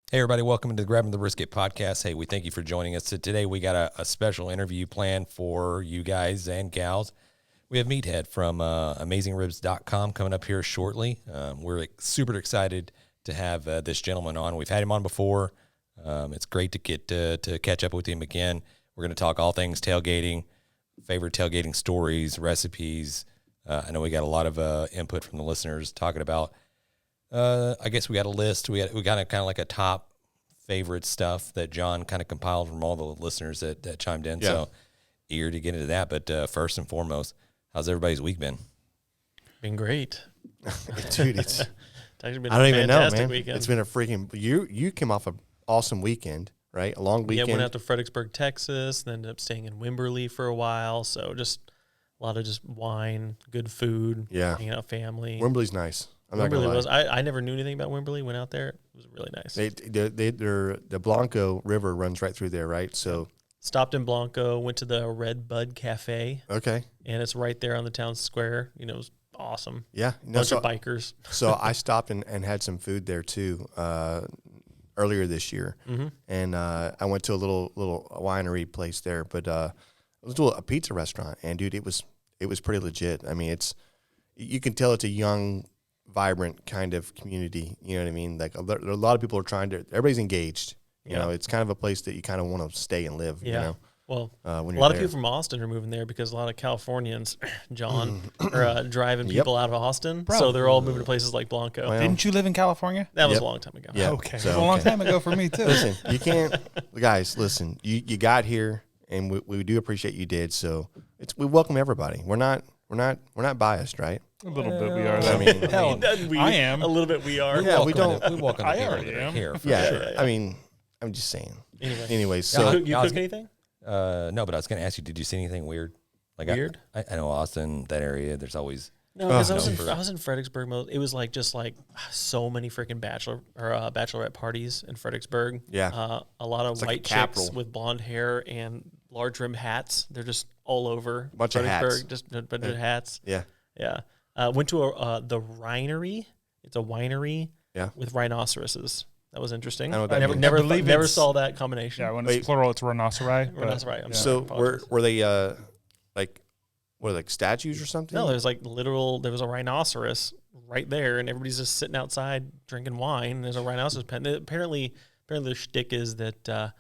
Hey, everybody. Welcome to the Grabbing the Brisket podcast. Hey, we thank you for joining us. So today we got a special interview planned for you guys and gals. We have Meathead from AmazingRibs.com coming up here shortly. We're super excited to have this gentleman on. We've had him on before. It's great to get to catch up with him again. We're going to talk all things tailgating, favorite tailgating stories, recipes. I know we got a lot of input from the listeners talking about. I guess we got a list. We got kind of like a top favorite stuff that John kind of compiled from all the listeners that chimed in. Yeah. So eager to get into that. But first and foremost, how's everybody's week been? Been great, dude. It's been I don't even know, man. Weekend. It's been a freaking. You came off an awesome weekend, right? A long weekend. Yeah, went out to Fredericksburg, Texas, then ended up staying in Wimberley for a while. So just a lot of just wine, good food, hanging out with family. Wimberley's nice. Wimberley was. I never knew anything about Wimberley. Went out there. It was really nice. The Blanco River runs right through there, right? So stopped in Blanco, went to the Red Bud Cafe. Okay. And it's right there on the town square. You know, it was awesome. Yeah. Bunch of bikers. So I stopped and had some food there too earlier this year. Mm-hmm. And I went to a little winery place there, but it was a pizza restaurant. And dude, it was pretty legit. I mean, you can tell it's a young, vibrant kind of community, you know what I mean? Like a lot of people are everybody's engaged. You know, it's kind of a place that you kind of want to stay and live. Yeah. You know? Well, a lot of people from Austin are moving there because a lot of Californians, John, are driving people out of Austin. Bro. So they're all moving to places like Blanco. Well, didn't you live in California? That was a long time ago. Yeah. Okay. So, a long time ago for me too. Listen, you can't, guys. Listen, you got here, and we do appreciate you did. So we welcome everybody. We're not biased, right? A little bit we are. I mean, I am a little bit. We are. Yeah, we don't. We welcome. I already am here. Yeah, sure. I mean, I'm just saying. Anyway, so you cook anything? No, but I was going to ask you, did you see anything weird? Like weird? I know Austin, that area, there's always... No, because I was in Fredericksburg. It was like just like so many freaking bachelorette parties in Fredericksburg. Yeah. A lot of it's white chicks with blonde hair and large rimmed hats. They're just all over bunch of hats. Just a bunch of hats. Yeah. Yeah. Went to the Winery. It's a winery with rhinoceroses. That was interesting. I never saw that combination. Yeah, when it's plural, it's rhinoceri. Rhinoceri. So were they like statues or something? No, there's like there was a rhinoceros right there, and everybody's just sitting outside drinking wine. There's a rhinoceros pen. Apparently the shtick is that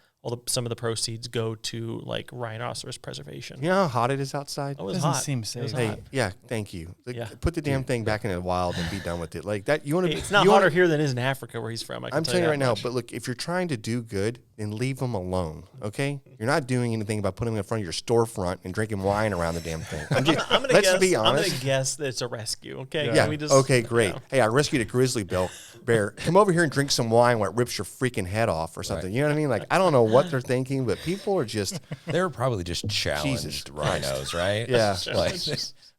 some of the proceeds go to like rhinoceros preservation. You know how hot it is outside? Oh, it doesn't seem safe. Hot. Yeah, thank you. Put the damn thing back in the wild and be done with it. Like that, you want to. It's not hotter here than it is in Africa, where he's from. I'm telling you right now. But look, if you're trying to do good, then leave them alone. Okay, you're not doing anything about putting them in front of your storefront and drinking wine around the damn thing. Let's be honest. I'm gonna guess that it's a rescue. Okay. Yeah. Okay. Great. Hey, I rescued a grizzly bear. Come over here and drink some wine while it rips your freaking head off or something. Right. You know what I mean? Like I don't know what they're thinking, but people are just. They're probably just challenged rhinos, right? Yeah.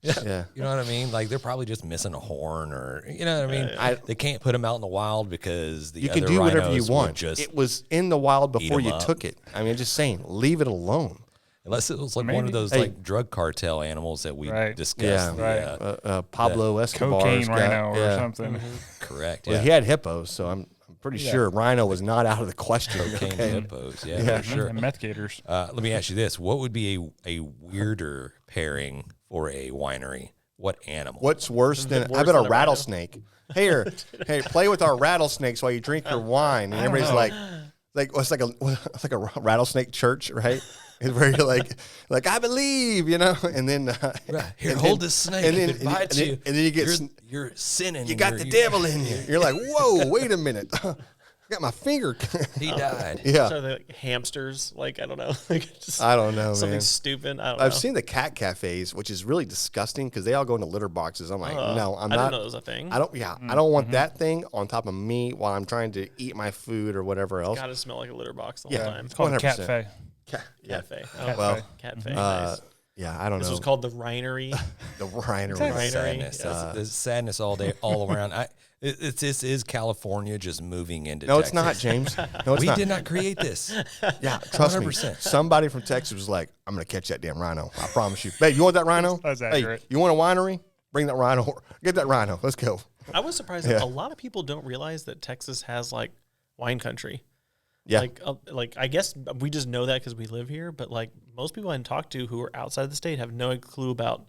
Yeah. You know what I mean? Like they're probably just missing a horn, or you know what I mean? They can't put them out in the wild because you can do whatever you want. It was in the wild before you took it. I mean, I'm just saying, leave it alone. Unless it was like one of those like drug cartel animals that we discussed. Yeah, right. Pablo Escobar's cocaine rhino or something. Mm-hmm. Correct. Well, he had hippos, so I'm pretty sure rhino was not out of the question. Cocaine hippos, for sure. And meth gators. Let me ask you this: what would be a weirder pairing for a winery? What animal? What's worse than I bet a rattlesnake? Hey, play with our rattlesnakes while you drink your wine. And everybody's like it's like a rattlesnake church, right? Where you're like I believe, you know, and then hold this snake, and then it bites you, and then you get you're sinning. You got the devil in you. You're like, whoa, wait a minute. I got my finger. He died. Yeah. So they're like hamsters, like I don't know. I don't know, something man. Stupid. I don't know. I've seen the cat cafes, which is really disgusting because they all go into litter boxes. I'm like, no, I'm not. I didn't know it was a thing. I don't want that thing on top of me while I'm trying to eat my food or whatever else. It's got to smell like a litter box the whole time. It's called a cafe. Cafe. Cafe. Nice. Yeah, I don't know. This was called the Winery. The Winery. Sadness. There's sadness all day, all around. This is California just moving into Texas. No, it's not, James. No, it's we not. did not create this. Yeah, trust 100%. Me. Somebody from Texas was like, I'm going to catch that damn rhino. I promise you. Babe, you want that rhino? That's accurate. Hey, you want a winery? Bring that rhino. Get that rhino. Let's go. I was surprised that a lot of people don't realize that Texas has like wine country. Yeah. Like I guess we just know that because we live here, but like most people I talk to who are outside the state have no clue about,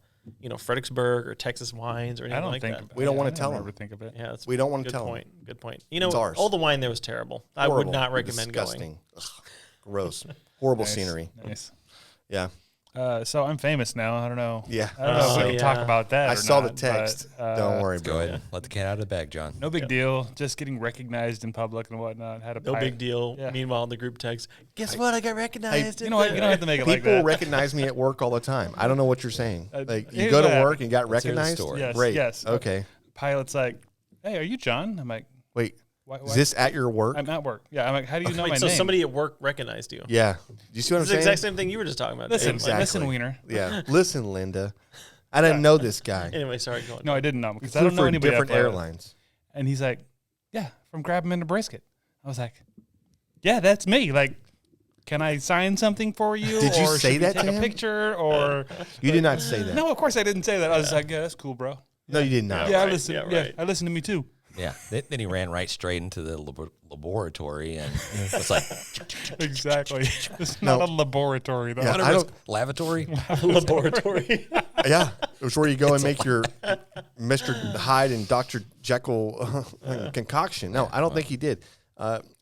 Fredericksburg or Texas wines or anything like that. We don't want to tell them. them. Think of it. Yeah, that's We don't want to good tell point. them. Good point. It's ours. All the wine there was terrible. I would Horrible. not recommend Disgusting. going. Ugh, gross. Horrible Nice. scenery. Nice. Yeah. So I'm famous now. I don't know. Yeah. I don't know if we can yeah. talk about that. I or saw the not, text. but, Don't worry, Go bro. ahead and let the cat out of the bag, John. No big deal. Just getting recognized in public and whatnot. Had a No big deal. Yeah. Meanwhile, in the group text, guess what? I got recognized. You know what? You don't have to make it like People that. recognize me at work all the time. I don't know what you're saying. Like, you here's go to what work and got Let's hear the recognized? story. Yes. Great. Yes. Okay. Pilot's like, "Hey, are you John?" I'm like, Wait, "Why?" is this at your work? I'm at work. Yeah. I'm like, "How do you know my Wait, so name?" somebody at work recognized you? Yeah. Do you see what I'm It's the saying? exact same thing you were just talking about. Listen, Dave. Exactly. listen, Wiener. Yeah. Listen, Linda. I didn't know this guy. Anyway, sorry. Go on. No, I didn't know because I Flew don't know for anybody. different at Pilot. airlines. And he's like, "Yeah, from Grab 'em into Brisket." I was like, "Yeah, that's me. Like, can I sign something for you? Did you or say should we that to take a him? picture?" Or You did not say that. no, of course I didn't say that. I was like, "Yeah, that's cool, bro. No, you did not. Yeah, I right. listen. Yeah, Yeah, right. I listen to me too." Yeah. Then he ran right straight into the laboratory and was like, Exactly. It's No. not a laboratory though. Yeah, whatever I it's- don't. lavatory. Laboratory. Yeah, it was where you go and make your Mr. Hyde and Dr. Jekyll concoction. No, I don't think he did.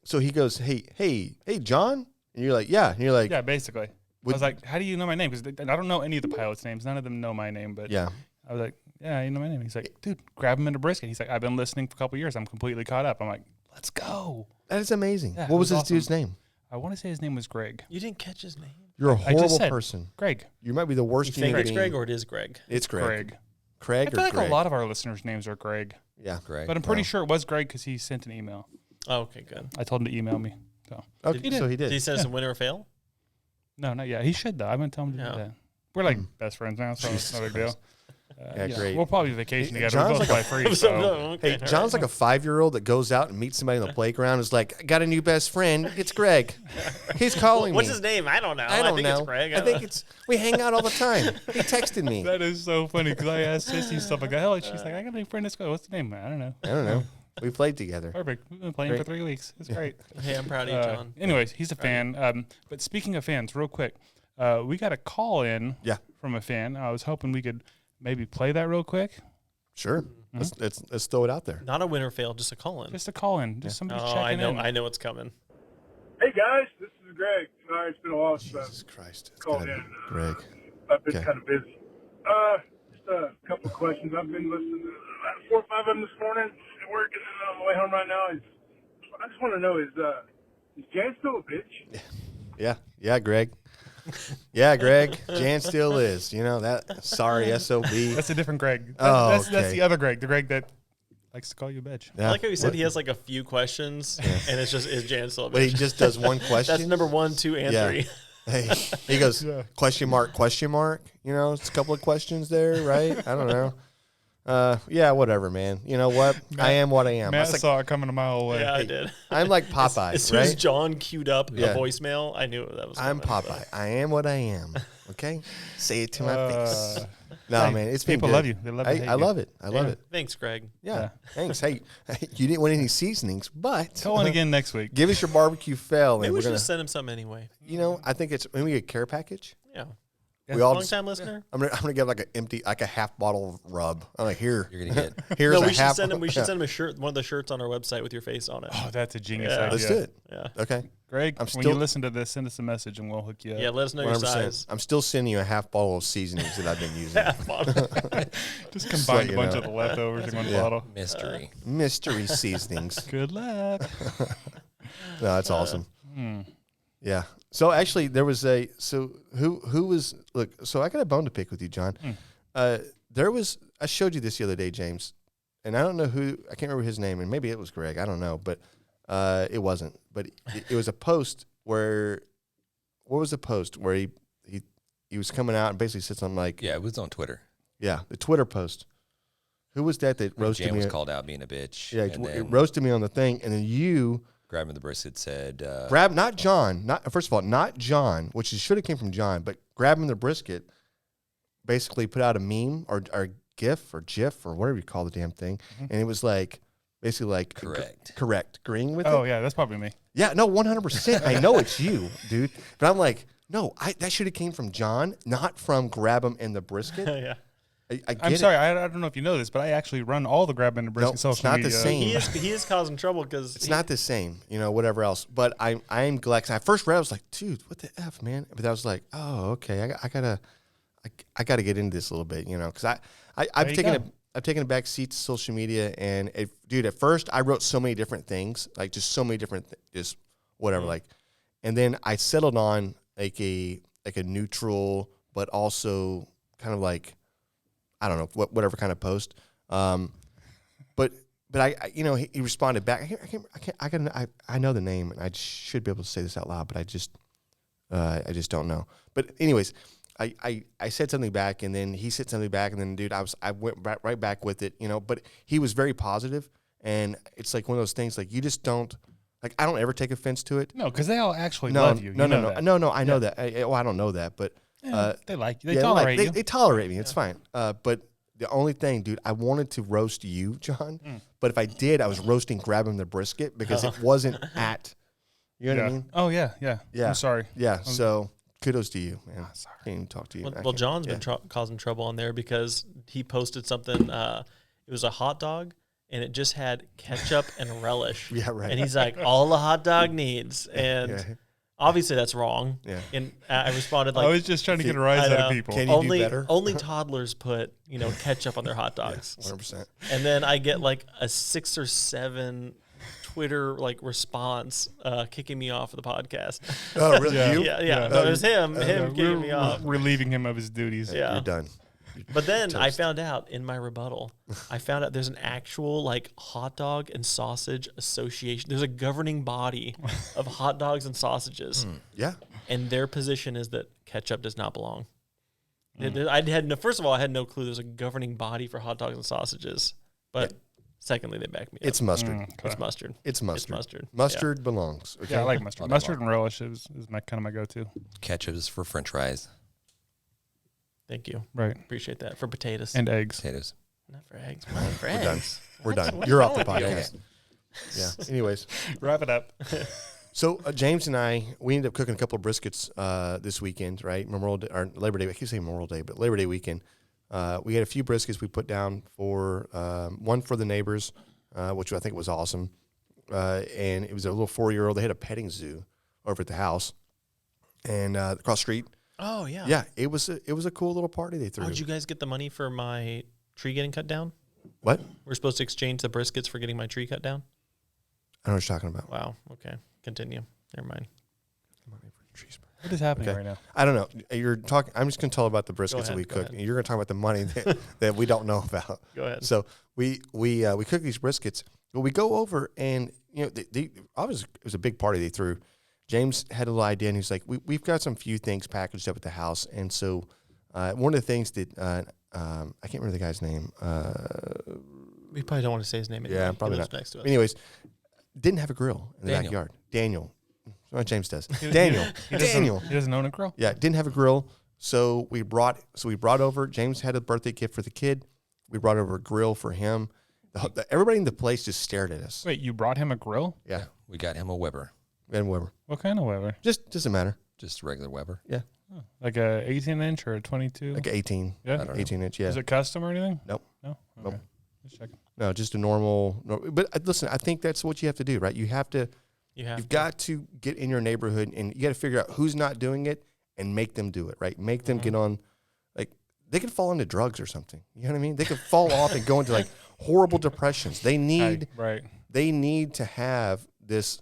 So he goes, hey, John, and you're like, yeah, and you're like, Yeah, basically. I was like, "How do you know my name?" Because I don't know any of the pilots' names. None of them know my name. But yeah. I was like, "Yeah, you know my name." He's like, "Dude, grab him into Brisket." He's like, "I've been listening for a couple years. I'm completely caught up." I'm like, "Let's go." That is amazing. Yeah, what it was was this dude's awesome. name? I want to say his name was Greg. You didn't catch his name. You're a I just horrible said person. Greg. You might be the worst You human think it's being. Greg or it is Greg? It's Greg. Greg. Craig I feel or like Greg? a lot of our listeners' names are Greg, Yeah. Greg. but I'm pretty sure it was Greg because he sent an email. Oh, okay, good. I told him to email me. So Okay, so he Did he did. send us a winner or fail? no, not yet. He should though. I'm gonna tell him to Yeah. do that. We're like best friends now, so it's Jesus no big deal. Yeah, great. We'll probably vacation Hey, together. John's We both like fly free. So. Hey, John's like a 5-year-old that goes out and meets somebody on the playground. Is like, got a new best friend. It's Greg. He's calling What's me. his name? I don't know. I don't think know. it's Greg. I think it's. We hang out all the time. He texted me. That is so funny because I asked Sissy stuff like that. Hell, she's like, "I got a new friend at school. What's the name?" I don't know. I don't know. We played together. Perfect. We've been playing Great. for 3 weeks. It's great. Hey, I'm proud of you, John. Anyways, he's a fan. But speaking of fans, real quick, we got a call in Yeah. from a fan. I was hoping we could maybe play that real quick. Sure. Let's throw it out there. Not a winner or fail, just a call-in. Just a call in. Just somebody Oh, checking in. I know what's coming. Hey guys, this is Greg. Sorry, it's been a while since Jesus Christ. It's Call gotta in. be Greg. I've been Okay. kind of busy. Just a couple of questions. I've been listening to about 4 or 5 of them this morning at work, and then on the way home right now. I just want to know, is Jan still a bitch? Yeah. Yeah, Greg. Yeah, Greg. Jan still is. You know that. Sorry, SOB. That's a different Greg. Oh, That's okay. the other Greg. The Greg that likes to call you a bitch. Yeah. I like how he said What? he has like a few questions, and it's just, is Jan still a But he bitch? just does one question. That's number 1, 2, and Yeah. 3. Hey, he goes, Yeah. question mark, question mark. You know, it's a couple of questions there, right? I don't know. Yeah, whatever, man. You know what? I am what I am. Matt That's like, saw it coming a mile away. Yeah, I did. I'm like Popeye, As soon as right? John queued up Yeah. a voicemail, I knew that was I'm coming. Popeye. I am what I am. Okay? Say it to my face. Uh, No, hey, man, it's been people good. love you. They love to hate I you. love it. I love Yeah. it. Thanks, Greg. Yeah. Yeah. Thanks. Hey, you didn't win any seasonings, but Call in again next week. give us your barbecue fail, Maybe and we we're should gonna. send him some anyway. You know, I think it's maybe we get a care package. Yeah. We all Long just, time listener. I'm gonna get like a half bottle of rub. I'm like, here, You're gonna get. here's No, a we should half. send him. We should yeah. send him a shirt, one of the shirts on our website with your face on it. Oh, that's a genius Yeah. idea. Let's do it. Yeah. Okay. Greg, I'm when still- you listen to this, send us a message and we'll hook you up. Yeah. Let us know your 100%. size. I'm still sending you a half bottle of seasonings that I've been using. Just Just combine let a you bunch know. of the leftovers in one Yeah. bottle. Mystery. Mystery seasonings. Good luck. No, that's awesome. Hmm. Yeah. So actually, there was who was look. So I got a bone to pick with you, John. There was I showed you this the other day, James, and I don't know who I can't remember his name, and maybe it was Greg. I don't know, but it wasn't. But it was a post where what was the post where he was coming out and basically said something like Yeah, it was on Twitter. the Twitter post. Who was that roasted Jan me? was called out being a bitch. Yeah, and it then roasted me on the thing, and then you. grabbing the brisket said, Grab not John, not first of all, not John, which should have came from John, but grabbing the brisket basically put out a meme or GIF or GIF or whatever you call the damn thing, and it was like basically like Correct. agreeing with Oh it. yeah, that's probably me. Yeah, no, 100%. I know it's you, dude. But I'm like, no, that should have came from John, not from Grab 'em and the Brisket. Yeah. I get I'm it. sorry, I don't know if you know this, but I actually run all the Grab and Brisket it's social not the media. same. He is causing trouble because It's not the same, whatever else. But I'm glad. 'Cause I first read, I was like, dude, what the F, man? But I was like, oh, okay, I gotta get into this a little bit, because I've taken a back seat to social media, and dude, at first I wrote so many different things, like just so many different, just whatever, like, and then I settled on like a neutral, but also kind of like, I don't know, whatever kind of post. But he responded back. I know the name, and I should be able to say this out loud, but I just don't know. But anyways, I said something back, and then he said something back, and then dude, I went right back with it, But he was very positive, and it's like one of those things, like you just don't, like I don't ever take offense to it. No, because they all actually love you. No. I know that. I don't know that, but they like you. They tolerate you. They tolerate me. It's fine. But the only thing, dude, I wanted to roast you, John. But if I did, I was roasting Grab 'em the Brisket because it wasn't at. You know what I mean? Oh yeah. I'm sorry. Yeah. So kudos to you, man. Sorry. Can't even talk to you. Well, John's been causing trouble on there because he posted something. It was a hot dog, and it just had ketchup and relish. Yeah, right. And he's like, all the hot dog needs, and obviously that's wrong. Yeah. And I responded like, I was just trying to get a rise out of people. Can you do better? Only toddlers put ketchup on their hot dogs. 100%. And then I get like a 6 or 7 Twitter like response kicking me off of the podcast. Oh, really? You? Yeah. No, it was him kicking me off. Relieving him of his duties. Yeah. You're done. But then I found out in my rebuttal, there's an actual like hot dog and sausage association. There's a governing body of hot dogs and sausages. Yeah. And their position is that ketchup does not belong. First of all, I had no clue there's a governing body for hot dogs and sausages. But secondly, they back me up. It's mustard. Okay. It's mustard. It's mustard. It's mustard. Mustard belongs. Okay? Yeah, I like mustard. Mustard and relish is my kind of my go-to. Ketchup is for French fries. Thank you. Right. Appreciate that. For potatoes. And eggs. Potatoes. Not for eggs. Not for We're done. eggs. We're done. What's You're off the wrong with you? podcast. Yeah. Anyways. Wrap it up. So James and we ended up cooking a couple of briskets this weekend, right? Labor Day. I keep saying Memorial Day, but Labor Day weekend. We had a few briskets we put down for one for the neighbors, which I think was awesome. And it was a little 4-year-old. They had a petting zoo over at the house, and across the street. Oh yeah. Yeah, it was a cool little party they threw. Oh, did you guys get the money for my tree getting cut down? What? We're supposed to exchange the briskets for getting my tree cut down? I don't know what you're talking about. Wow. Okay. Continue. Never mind. What is happening right now? I don't know. You're talking. I'm just going to tell about the briskets that we go cooked. ahead. You're going to talk about the money that we don't know about. Go ahead. So we cook these briskets. But we go over and it was a big party they threw. James had a little idea, and he's like, we've got some few things packaged up at the house, and so one of the things that I can't remember the guy's name. We probably don't want to say his name anymore. Yeah, He probably lives not. next to us. Anyways, didn't have a grill in the Daniel. backyard. Daniel. That's what James does. Daniel. He doesn't own a grill. Yeah, didn't have a grill. So we brought over. James had a birthday gift for the kid. We brought over a grill for him. Everybody in the place just stared at us. Wait, you brought him a grill? Yeah, We got him a Weber. and Weber. What kind of Weber? Just doesn't matter. Just regular Weber. Yeah, Like a 18-inch or a 22? like 18. Yeah. 18-inch. Yeah. Is it custom or anything? Nope. No? Nope. Okay. Just checking. No, just a normal. But listen, I think that's what you have to do, right? You've got to get in your neighborhood, and you got to figure out who's not doing it and make them do it, right? Make them get on. Like they could fall into drugs or something. You know what I mean? They could fall off and go into like horrible depressions. They need Right. They need to have this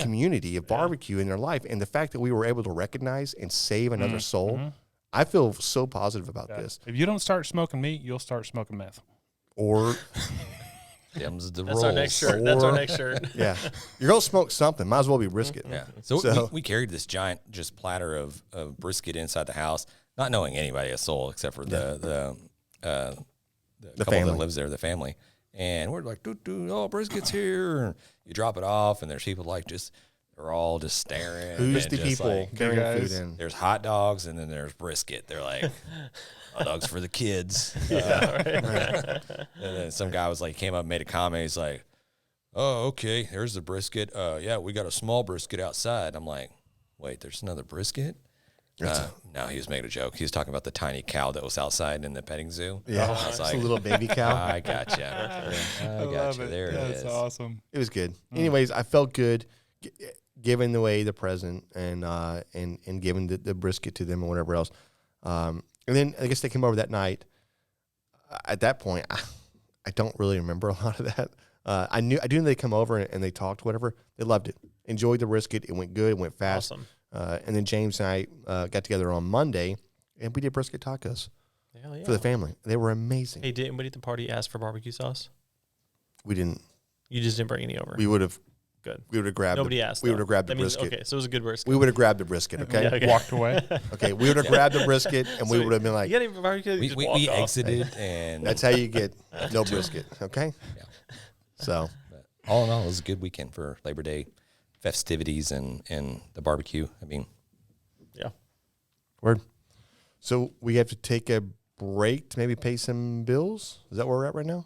community of barbecue in their life, and the fact that we were able to recognize and save another soul, I feel so positive about this. If you don't start smoking meat, you'll start smoking meth. Or Them's the That's rolls. our next shirt. That's our next shirt. yeah, you're gonna smoke something. Might as well be brisket. Yeah. So, So- we carried this giant just platter of brisket inside the house, not knowing anybody a soul except for the couple family that lives there, the family. And we're like, oh, brisket's here. And you drop it off, and there's people like just We're all just staring. Who's and the just people like, carrying guys. food in? there's hot dogs and then there's brisket. They're like, hot dogs for the kids. And then some guy was like, came up and made a comment. He's like, oh, okay, there's the brisket. Yeah, we got a small brisket outside. I'm like, wait, there's another brisket? No, he was making a joke. He was talking about the tiny cow that was outside in the petting zoo. Yeah, I was it's like, a little baby cow. I got you. I got you. There it is. That's awesome. It was good. Anyways, I felt good giving away the present and giving the brisket to them and whatever else. And then I guess they came over that night. At that point, I don't really remember a lot of that. I do know they come over and they talked, whatever. They loved it. Enjoyed the brisket. It went good. It went fast. Awesome. And then James and I got together on Monday, and we did brisket tacos Hell yeah. for the family. They were amazing. Hey, did anybody at the party ask for barbecue sauce? We didn't. You just didn't bring any over. We would have. Good. We would have grabbed. Nobody asked. We though. would have grabbed the That means- brisket. Okay, so it was a good brisket. We would have grabbed the brisket. Okay. Yeah, okay. Walked away. Okay. We would have grabbed the brisket, and we would have been like, You got any barbecue? You just walk We off. exited, and "That's how you get no brisket." Okay. Yeah. So all in all, it was a good weekend for Labor Day festivities and the barbecue. I mean, Yeah. word. So we have to take a break to maybe pay some bills. Is that where we're at right now?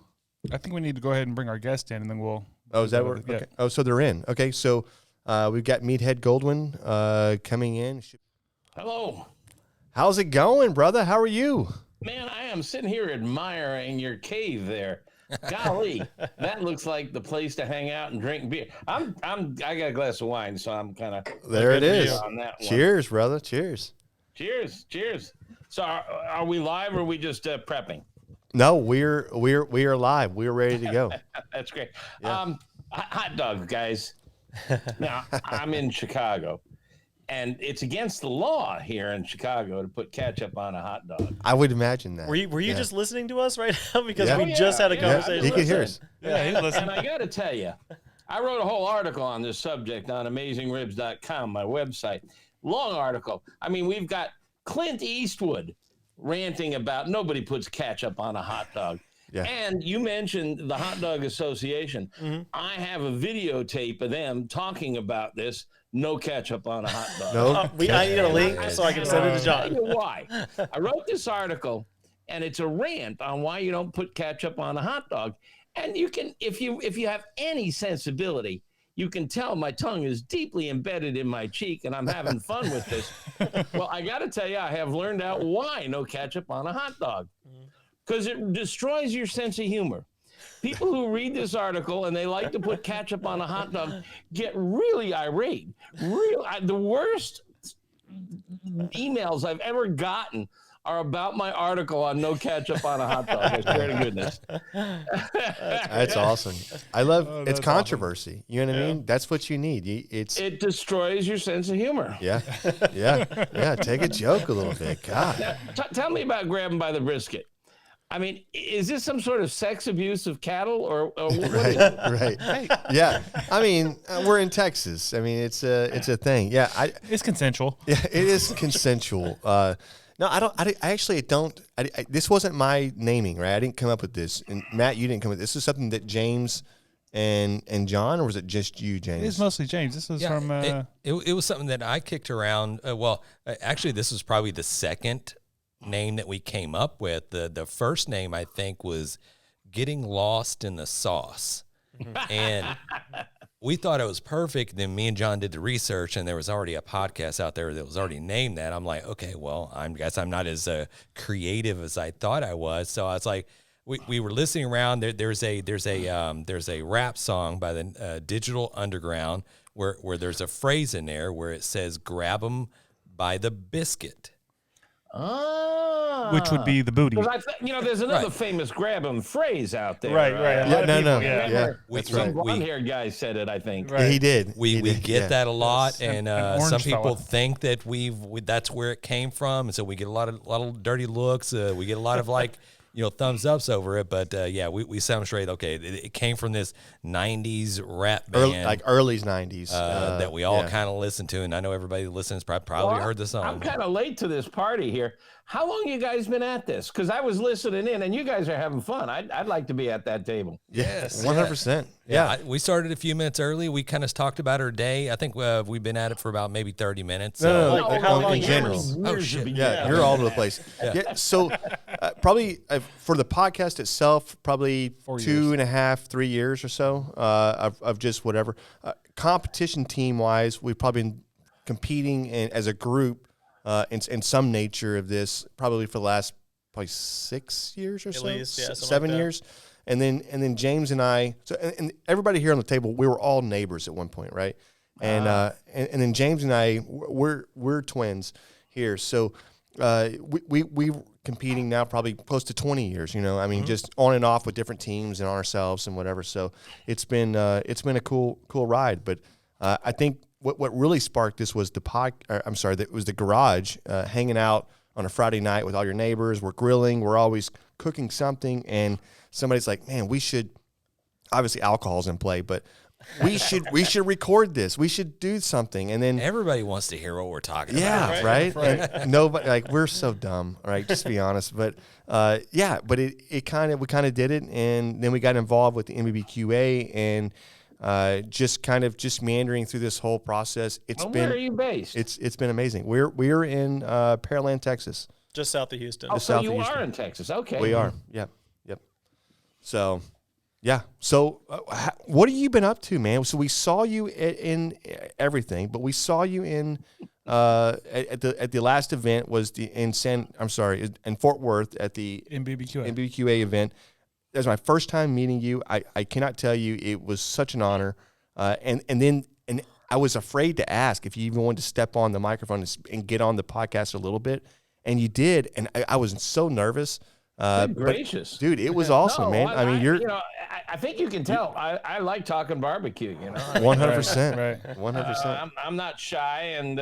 I think we need to go ahead and bring our guest in, and then we'll. Oh, is that where? Yeah. Okay. Oh, so they're in. Okay. So we've got Meathead Goldwyn coming in. Hello. How's it going, brother? How are you? Man, I am sitting here admiring your cave there. Golly, that looks like the place to hang out and drink beer. I got a glass of wine, so I'm kind of There it is. on that one. Cheers, brother. Cheers. Cheers. So are we live or are we just prepping? No, we are live. We're ready to go. That's great. Yeah. Hot dogs, guys. Now, I'm in Chicago, and it's against the law here in Chicago to put ketchup on a hot dog. I would imagine that. Were you Yeah. just listening to us right now? Because Yeah. we just had a Yeah, conversation. He can hear us. Yeah, he's listening. And I got to tell you, I wrote a whole article on this subject on AmazingRibs.com, my website. Long article. I mean, we've got Clint Eastwood ranting about nobody puts ketchup on a hot dog. Yeah. And you mentioned the Hot Dog Association. I have a videotape of them talking about this. No ketchup on a hot dog. No. I need a link so I can send it to I'll tell John. you why. I wrote this article, and it's a rant on why you don't put ketchup on a hot dog. And you can, if you have any sensibility, you can tell my tongue is deeply embedded in my cheek, and I'm having fun with this. Well, I got to tell you, I have learned out why no ketchup on a hot dog. Because it destroys your sense of humor. People who read this article and they like to put ketchup on a hot dog get really irate. The worst emails I've ever gotten are about my article on no ketchup on a hot dog. I swear to goodness. That's awesome. I love it's that's controversy. You know what I mean? That's what you need. It destroys your sense of humor. Yeah. Take a joke a little bit. God. Tell me about grabbing by the brisket. I mean, is this some sort of sex abuse of cattle or what is it? Right. Yeah. I mean, we're in Texas. I mean, it's a thing. Yeah. It's consensual. Yeah. It is consensual. No, I don't. I actually don't. This wasn't my naming, right? I didn't come up with this. And Matt, you didn't come up with this. This is something that James and John, or was it just you, James? It's mostly James. This was from. it was something that I kicked around. Actually, this was probably the second name that we came up with. The first name, I think, was Getting Lost in the Sauce. And we thought it was perfect. Then me and John did the research, and there was already a podcast out there that was already named that. I'm like, okay, well, I guess I'm not as creative as I thought I was. So I was like, we were listening around. There's a rap song by the Digital Underground where there's a phrase in there where it says, "Grab 'em by the biscuit." Which would be the booty. Because there's another Right. famous grab 'em phrase out there. Right. Yeah, A lot of no. people, Yeah. That's Some right. blonde-haired guy said it, I think. Right. He did. We He did, get yeah. that a lot, and orange some people fella. think that that's where it came from, and so we get a lot of dirty looks. We get a lot of like, thumbs ups over it. But yeah, we sound straight. Okay, it came from this '90s rap band, early '90s that we all kind of listened to, and I know everybody that listens probably heard the song. I'm kind of late to this party here. How long you guys been at this? Because I was listening in, and you guys are having fun. I'd like to be at that table. Yes, 100%. Yeah, we started a few minutes early. We kind of talked about our day. I think we've been at it for about maybe 30 minutes. No, how long in general. Oh shit! Yeah, you're all over the place. Yeah. So probably for the podcast itself, probably 2.5, 3 years or so of just whatever. Competition team wise, we've probably been competing as a group in some nature of this probably for the last probably 6 years or At so, least, yeah, 7 years. And then James and I, and everybody here on the table, we were all neighbors at one point, right? And then James and I, we're twins here, so we competing now probably close to 20 years. I mean, just on and off with different teams and ourselves and whatever. So it's been a cool ride. But I think what really sparked this was it was the garage, hanging out on a Friday night with all your neighbors. We're grilling. We're always cooking something, and somebody's like, man, we should, obviously alcohol's in play, but we should record this. We should do something. And then everybody wants to hear what we're talking about. Yeah, right? And nobody, we're so dumb, right? Just to be honest. But but we kind of did it, and then we got involved with the NBBQA and just meandering through this whole process. Where are you based? It's been amazing. We're in Pearland, Texas. Just south of Houston. Oh, so you are in Texas. Okay. We are. Yep. So, yeah. So, what have you been up to, man? So we saw you in everything, but we saw you in at the last event was in Fort Worth at the NBBQA event. That was my first time meeting you. I cannot tell you, it was such an honor. And I was afraid to ask if you even wanted to step on the microphone and get on the podcast a little bit, and you did. And I was so nervous. Gracious, but, dude, it was awesome, man. I mean, I think you can tell. I like talking barbecue. 100%, right? 100%. I'm not shy, and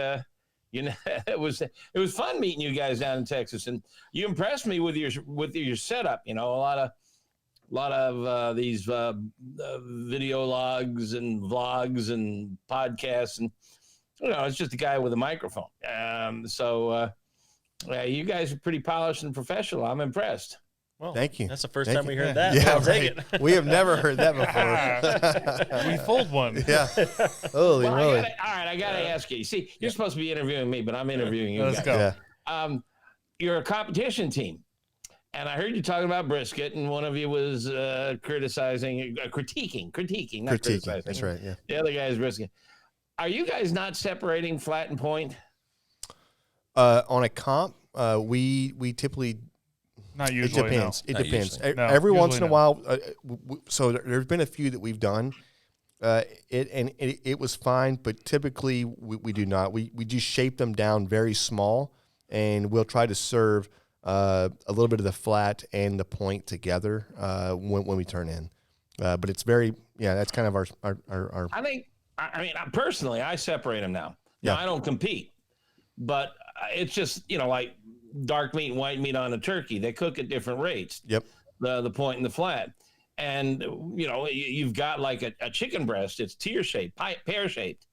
it was fun meeting you guys down in Texas, and you impressed me with your setup. A lot of these video logs and vlogs and podcasts, and it's just a guy with a microphone. You guys are pretty polished and professional. I'm impressed. Well, thank you. That's the first time we heard that. Yeah, I'll take it. We have never heard that before. We fold one. Yeah. Holy moly. All right, I got to ask you. See, you're supposed to be interviewing me, but I'm interviewing you. Let's guys. go. Yeah. You're a competition team. And I heard you talking about brisket, and one of you was critiquing, not criticizing. That's right. Yeah. The other guy is brisket. Are you guys not separating flat and point? On a comp, we typically. Not usually. It depends. No. It depends. No, every once in a no. while. So there's been a few that we've done. It was fine, but typically we do not. We just shape them down very small, and we'll try to serve a little bit of the flat and the point together when we turn in. But it's very that's kind of our. I mean, personally, I separate them now. Yeah. Now, I don't compete, but it's just like dark meat and white meat on a turkey. They cook at different rates. Yep. The point and the flat, and you've got like a chicken breast. It's tear shaped, pear shaped.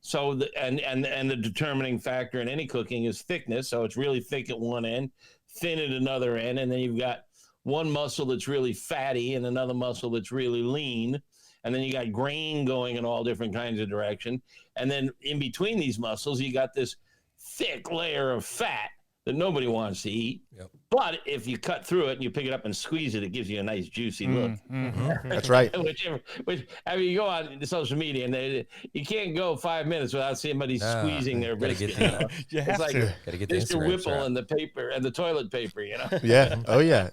So the determining factor in any cooking is thickness. So it's really thick at one end, thin at another end, and then you've got one muscle that's really fatty and another muscle that's really lean. And then you got grain going in all different kinds of direction. And then in between these muscles, you got this thick layer of fat that nobody wants to eat. Yep. But if you cut through it and you pick it up and squeeze it, it gives you a nice juicy look. Mm-hmm. That's right. You go on social media and you can't go 5 minutes without somebody squeezing their brisket. It's like Mr. Whipple and the paper and the toilet paper. Yeah. Oh yeah.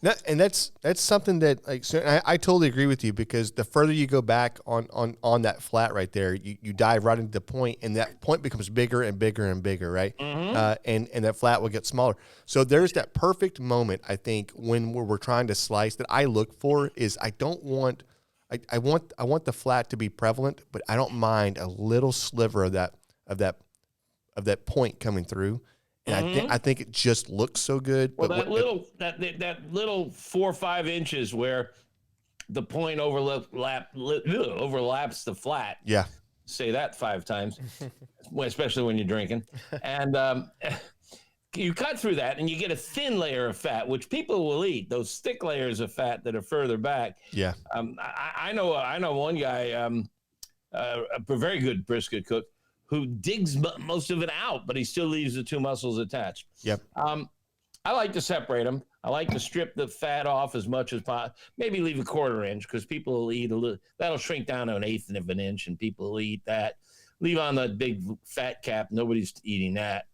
No, and that's something that I totally agree with you, because the further you go back on that flat right there, you dive right into the point, and that point becomes bigger and bigger and bigger, right? Mm-hmm. And that flat will get smaller. So there's that perfect moment, I think, when we're trying to slice, that I look for is I want the flat to be prevalent, but I don't mind a little sliver of that point coming through. And I think it just looks so good. Well, but that little 4 or 5 inches where the point overlaps the flat. Yeah. Say that 5 times, especially when you're drinking. And you cut through that and you get a thin layer of fat, which people will eat. Those thick layers of fat that are further back. Yeah. I know one guy, a very good brisket cook, who digs most of it out, but he still leaves the 2 muscles attached. Yep. I like to separate them. I like to strip the fat off as much as possible. Maybe leave a 1/4 inch because people will eat a little. That'll shrink down to 1/8 of an inch, and people will eat that. Leave on the big fat cap. Nobody's eating that.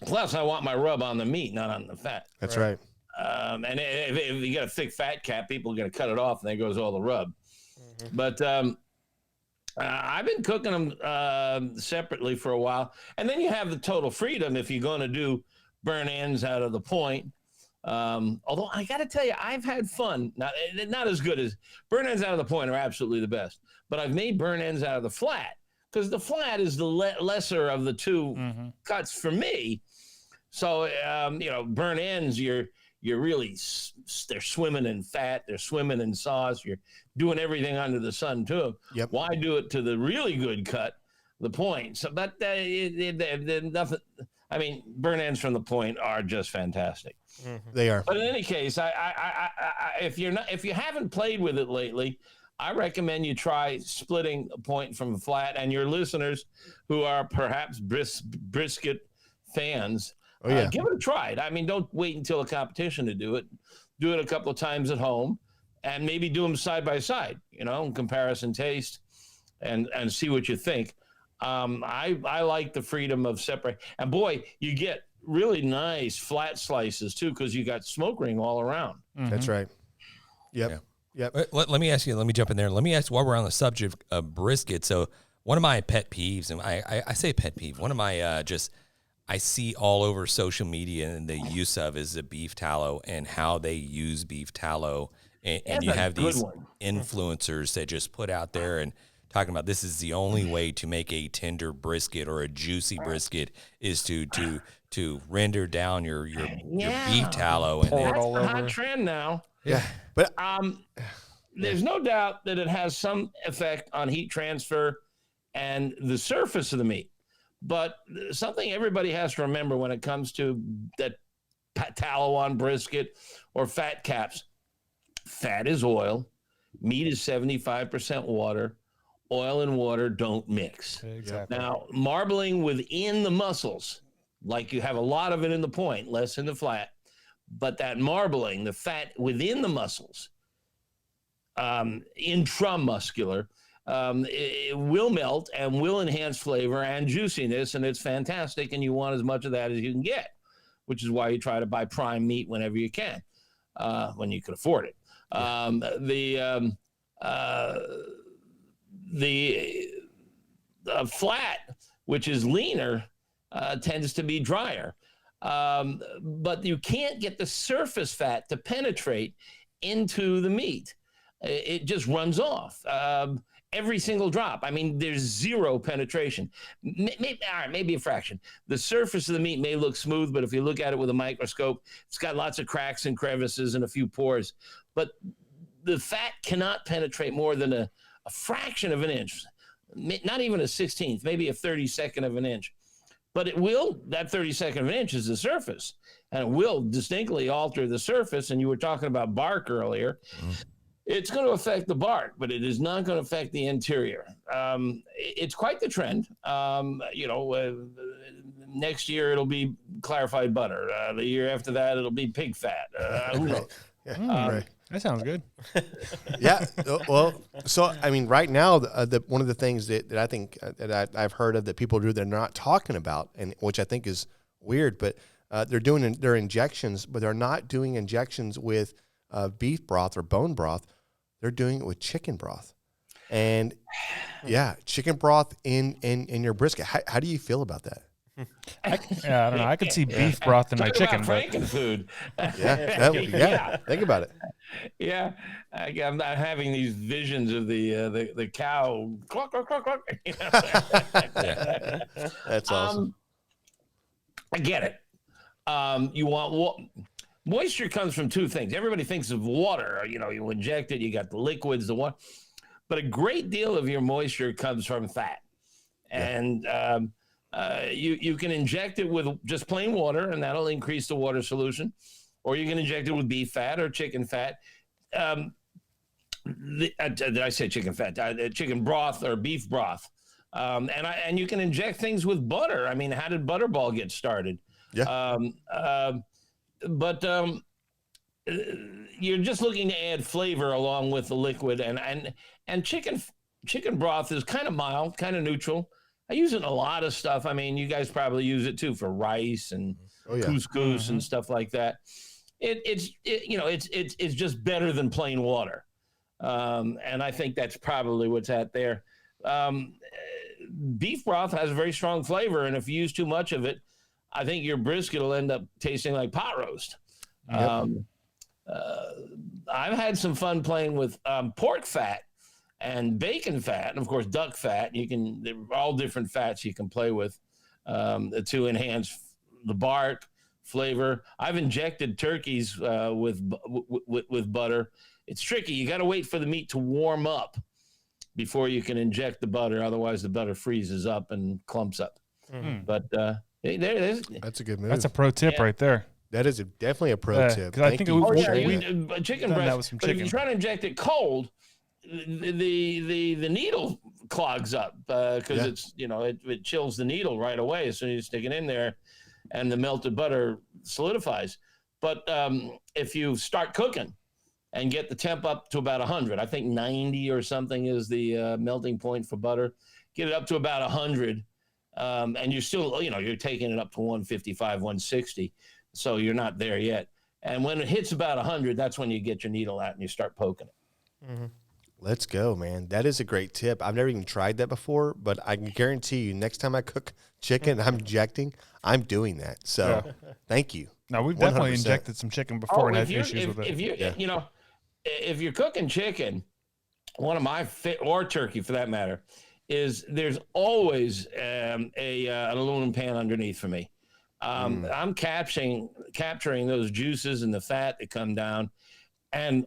Plus, I want my rub on the meat, not on the fat. That's right. And if you got a thick fat cap, people are going to cut it off, and there goes all the rub. But I've been cooking them separately for a while. And then you have the total freedom if you're going to do burn ends out of the point. Although I got to tell you, I've had fun. Not as good as burn ends out of the point are absolutely the best. But I've made burn ends out of the flat because the flat is the lesser of the 2 cuts for me. So, burn ends, you're really, they're swimming in fat, they're swimming in sauce, you're doing everything under the sun to them. Yep. Why do it to the really good cut, the point? So, but nothing. I mean, burn ends from the point are just fantastic. They are. But in any case, if you haven't played with it lately, I recommend you try splitting a point from a flat. And your listeners who are perhaps brisket fans, give it a try. I mean, don't wait until a competition to do it. Do it a couple of times at home, and maybe do them side by side. Comparison taste, and see what you think. I like the freedom of separate. And boy, you get really nice flat slices too, because you got smoke ring all around. That's right. Yep. Yeah. Yep. Let me ask you, let me jump in there. Let me ask while we're on the subject of brisket. So one of my pet peeves, and I say pet peeve, one of my I see all over social media and the use of is the beef tallow and how they use beef tallow. And you have these influencers that just put out there and talking about this is the only way to make a tender brisket or a juicy brisket is to render down your beef tallow. And that's a hot trend now. Yeah. But there's no doubt that it has some effect on heat transfer and the surface of the meat. But something everybody has to remember when it comes to that tallow on brisket or fat caps, fat is oil, meat is 75% water, oil and water don't mix. Exactly. Now, marbling within the muscles, like you have a lot of it in the point, less in the flat, but that marbling, the fat within the muscles, intramuscular, it will melt and will enhance flavor and juiciness, and it's fantastic, and you want as much of that as you can get, which is why you try to buy prime meat whenever you can, when you can afford it. The flat, which is leaner, tends to be drier. But you can't get the surface fat to penetrate into the meat. It just runs off. Every single drop. I mean, there's zero penetration. Maybe a fraction. The surface of the meat may look smooth, but if you look at it with a microscope, it's got lots of cracks and crevices and a few pores. But the fat cannot penetrate more than a fraction of an inch, not even a 16th, maybe a 32nd of an inch. But it will, that 32nd of an inch is the surface, and it will distinctly alter the surface. And you were talking about bark earlier. It's going to affect the bark, but it is not going to affect the interior. It's quite the trend. Next year it'll be clarified butter. The year after that it'll be pig fat. Who knows? Right. That sounds good. Yeah. Well, so I mean, right now, one of the things that I think that I've heard of that people do, they're not talking about, and which I think is weird, but they're doing their injections, but they're not doing injections with beef broth or bone broth. They're doing it with chicken broth, and chicken broth in your brisket. How do you feel about that? I don't know. I could see beef broth in my chicken, but Frankenfood. Think about it. Yeah, I'm not having these visions of the cow. Cluck, cluck, cluck, cluck. That's awesome. I get it. You want moisture comes from two things. Everybody thinks of water. You inject it, you got the liquids, the water. But a great deal of your moisture comes from fat. And you can inject it with just plain water, and that'll increase the water solution. Or you can inject it with beef fat or chicken fat. Did I say chicken fat? Chicken broth or beef broth. And you can inject things with butter. I mean, how did Butterball get started? Yeah. But you're just looking to add flavor along with the liquid, and chicken broth is kind of mild, kind of neutral. I use it in a lot of stuff. I mean, you guys probably use it too for rice and couscous and stuff like that. It's just better than plain water, and I think that's probably what's at there. Beef broth has a very strong flavor, and if you use too much of it, I think your brisket will end up tasting like pot roast. Yep. I've had some fun playing with pork fat and bacon fat, and of course duck fat. There are all different fats you can play with to enhance the bark flavor. I've injected turkeys with butter. It's tricky. You got to wait for the meat to warm up before you can inject the butter. Otherwise, the butter freezes up and clumps up. Mm-hmm. But that's a good move. That's a pro tip right there. That is definitely a pro tip. Because I think chicken breast. But if you try to inject it cold, the needle clogs up because it chills the needle right away as soon as you stick it in there, and the melted butter solidifies. But if you start cooking and get the temp up to about 100, I think 90 or something is the melting point for butter. Get it up to about 100, and you're still, you're taking it up to 155, 160. So you're not there yet. And when it hits about 100, that's when you get your needle out and you start poking it. Mm-hmm. Let's go, man. That is a great tip. I've never even tried that before, but I can guarantee you next time I cook chicken and I'm injecting, I'm doing that. So thank you. No, we've definitely injected some chicken before and had issues with it. If you're cooking chicken, one of my or turkey for that matter, is there's always an aluminum pan underneath for me. I'm capturing those juices and the fat that come down, and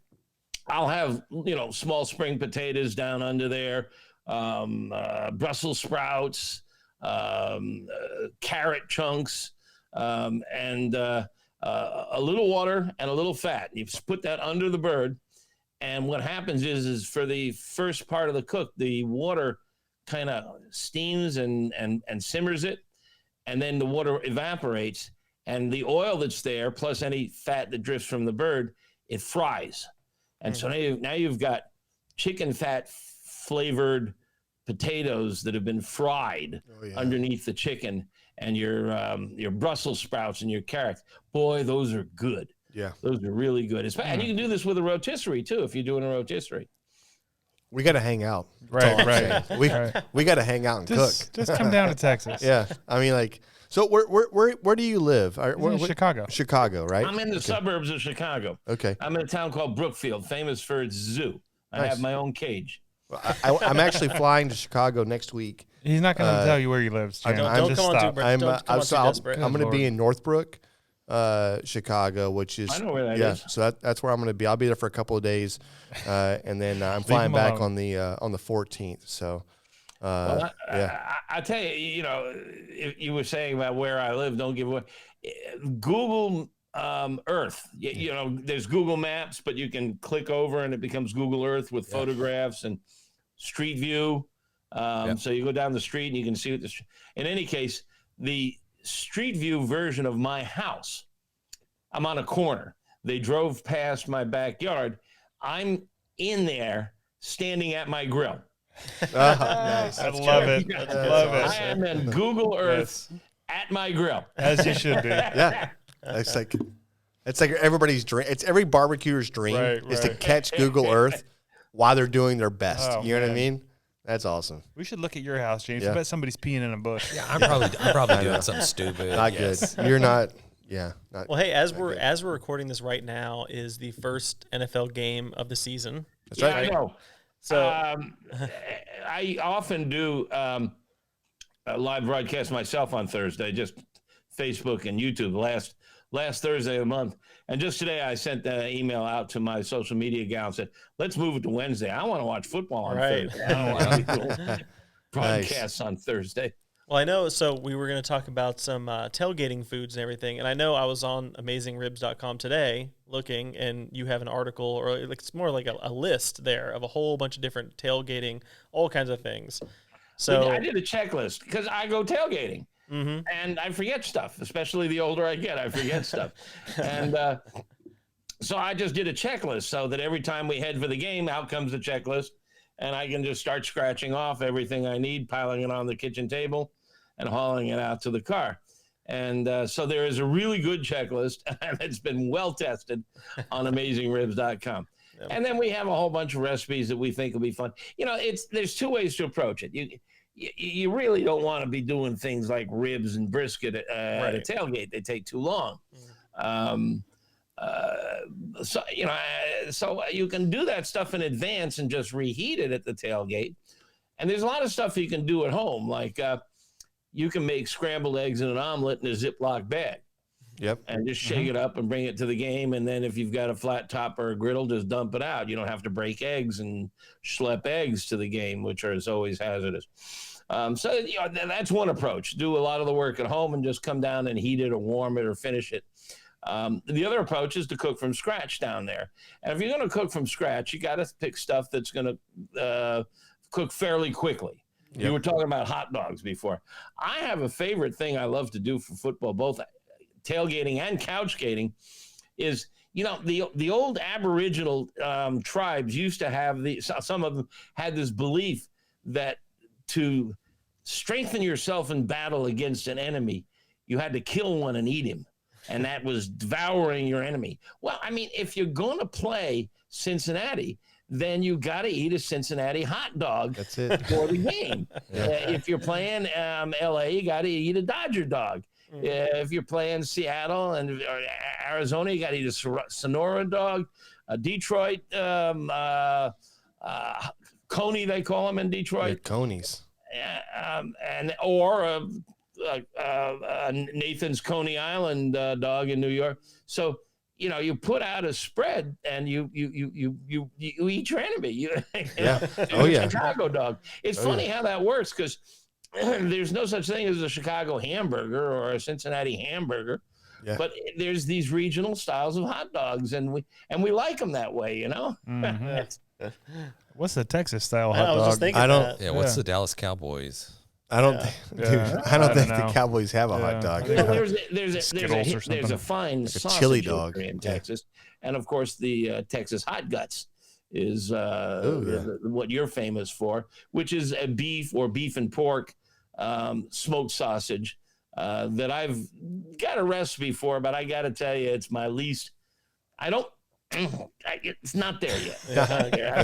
I'll have small spring potatoes down under there, Brussels sprouts, carrot chunks, and a little water and a little fat. You put that under the bird, and what happens is for the first part of the cook, the water kind of steams and simmers it. And then the water evaporates, and the oil that's there, plus any fat that drifts from the bird, it fries. And so now you've got chicken fat flavored potatoes that have been fried underneath the chicken, and your Brussels sprouts and your carrots. Boy, those are good. Yeah, those are really good. And you can do this with a rotisserie too if you're doing a rotisserie. We got to hang out. Right. We got to hang out and cook. Just come down to Texas. Yeah. I mean, so where do you live? Chicago. Chicago, right? I'm in the suburbs of Chicago. Okay. I'm in a town called Brookfield, famous for its zoo. I have my own cage. I'm actually flying to Chicago next week. He's not going to tell you where he lives. Don't come on too desperate. I'm going to be in Northbrook, Chicago, which is I know where that is. So that's where I'm going to be. I'll be there for a couple of days, and then I'm flying back on the 14th. So, I tell you, if you were saying about where I live, don't give away. Google Earth. There's Google Maps, but you can click over and it becomes Google Earth with photographs and Street View. So you go down the street and you can see what in any case, the Street View version of my house, I'm on a corner. They drove past my backyard. I'm in there standing at my grill. Nice. I love it. I am in Google Earth at my grill. As you should be. Yeah. It's like everybody's dream. It's every barbecuer's dream is to catch Google Earth while they're doing their best. You know what I mean? That's awesome. We should look at your house, James. I bet somebody's peeing in a bush. Yeah, I'm probably doing something stupid. Not good. You're not. Yeah. Well, hey, as we're recording this right now, is the first NFL game of the season. That's right. I know. So I often do a live broadcast myself on Thursday. Just Facebook and YouTube last Thursday of the month. And just today, I sent the email out to my social media gal and said, "Let's move it to Wednesday. I want to watch football on Thursday. I don't want to be doing broadcasts on Thursday." Well, I know. So we were going to talk about some tailgating foods and everything. And I know I was on AmazingRibs.com today looking, and you have an article, or it's more like a list there of a whole bunch of different tailgating, all kinds of things. So I did a checklist because I go tailgating, and I forget stuff. Especially the older I get, I forget stuff. And so I just did a checklist so that every time we head for the game, out comes the checklist, and I can just start scratching off everything I need, piling it on the kitchen table, and hauling it out to the car. And so there is a really good checklist, and it's been well tested on AmazingRibs.com. Yep. And then we have a whole bunch of recipes that we think will be fun. You know, there's two ways to approach it. You really don't want to be doing things like ribs and brisket at a tailgate. They take too long. So you can do that stuff in advance and just reheat it at the tailgate. And there's a lot of stuff you can do at home, like you can make scrambled eggs in an omelet in a Ziploc bag. Yep. And just shake it up and bring it to the game. And then if you've got a flat top or a griddle, just dump it out. You don't have to break eggs and schlep eggs to the game, which is always hazardous. So that's one approach. Do a lot of the work at home and just come down and heat it or warm it or finish it. The other approach is to cook from scratch down there. And if you're going to cook from scratch, you got to pick stuff that's going to cook fairly quickly. Yep. You were talking about hot dogs before. I have a favorite thing I love to do for football, both tailgating and couchgating, is, you know, the old Aboriginal tribes used to have some of them had this belief that to strengthen yourself in battle against an enemy, you had to kill one and eat him. And that was devouring your enemy. Well, I mean, if you're going to play Cincinnati, then you got to eat a Cincinnati hot dog. That's it. For the game. If you're playing LA, you got to eat a Dodger dog. If you're playing Seattle and Arizona, you got to eat a Sonora dog, a Detroit coney, they call them in Detroit. Yeah, conies. Or Nathan's Coney Island dog in New York. So, you know, you put out a spread and you eat your enemy. Chicago dog. It's funny how that works, because there's no such thing as a Chicago hamburger or a Cincinnati hamburger, but there's these regional styles of hot dogs, and we like them that way, you know. What's the Texas style hot dog? I was just thinking that. What's the Dallas Cowboys? I don't think the Cowboys have a hot dog. Well, there's a fine sausage chili dog in Texas, and of course the Texas hot guts is what you're famous for, which is a beef or beef and pork smoked sausage that I've got a recipe for, but I got to tell you, it's my least. It's not there yet.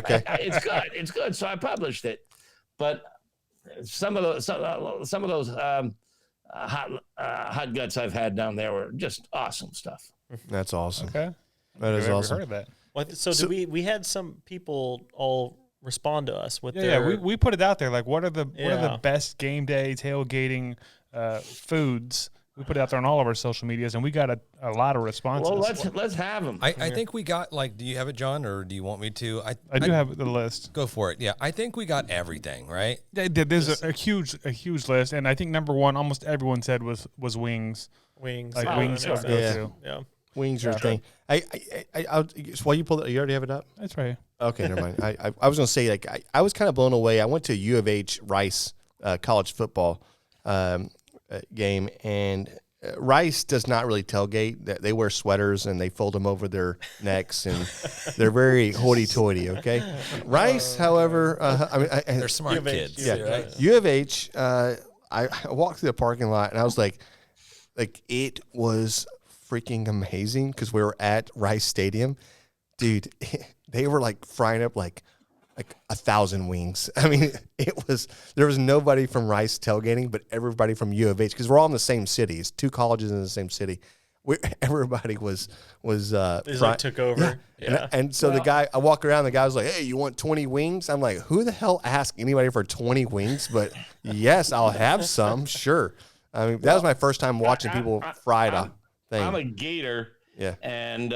Okay. It's good. So I published it, but some of those hot guts I've had down there were just awesome stuff. That's awesome. Okay. That is awesome. Heard of that. Well, so we had some people all respond to us with their. We put it out there, like what are the best game day tailgating foods. We put it out there on all of our social medias, and we got a lot of responses. Well, let's have them. I think we got, like, do you have it, John, or do you want me to? I do have the list. Go for it. Yeah, I think we got everything, right? There's a huge list, and I think number one, almost everyone said was wings. Wings. Like wings are go-to. Yeah. Wings are a thing. While you pull it, you already have it up? That's right. Okay, never mind. I was going to say, like, I was kind of blown away. I went to U of H Rice college football game, and Rice does not really tailgate. They wear sweaters and they fold them over their necks, and they're very hoity-toity. Okay, Rice, however, they're smart kids. Yeah, right? U of H. I walked through the parking lot and I was like it was freaking amazing, because we were at Rice Stadium, dude. They were like frying up like 1,000 wings. I mean, there was nobody from Rice tailgating, but everybody from U of H, because we're all in the same city. It's two colleges in the same city. Everybody was took over. Yeah. And so the guy, I walk around, the guy was like, "Hey, you want 20 wings?" I'm like, who the hell asked anybody for 20 wings? But yes, I'll have some, sure. I mean, that was my first time watching people fry a thing. I'm a gator. Yeah. And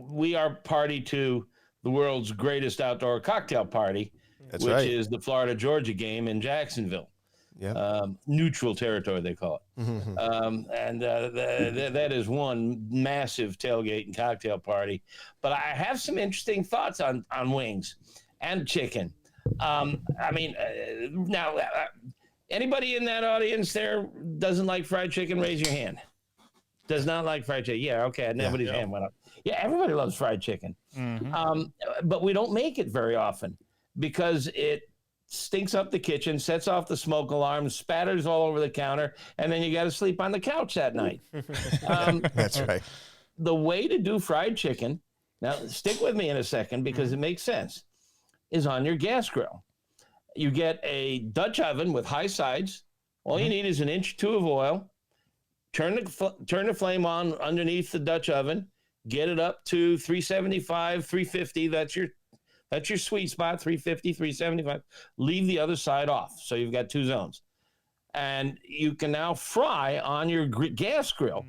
we are party to the world's greatest outdoor cocktail party, which is the Florida-Georgia game in Jacksonville. Yeah. Neutral territory, they call it. And that is one massive tailgate and cocktail party. But I have some interesting thoughts on wings and chicken. I mean, now, anybody in that audience there doesn't like fried chicken? Raise your hand. Does not like fried chicken. Yeah, okay. Nobody's hand went up. Yeah, everybody loves fried chicken. But we don't make it very often because it stinks up the kitchen, sets off the smoke alarm, spatters all over the counter, and then you got to sleep on the couch that night. That's right. The way to do fried chicken, now stick with me in a second because it makes sense, is on your gas grill. You get a Dutch oven with high sides. All you need is 1 inch or 2 of oil. Turn the flame on underneath the Dutch oven. Get it up to 375, 350. That's your sweet spot, 350, 375. Leave the other side off. So you've got 2 zones. And you can now fry on your gas grill.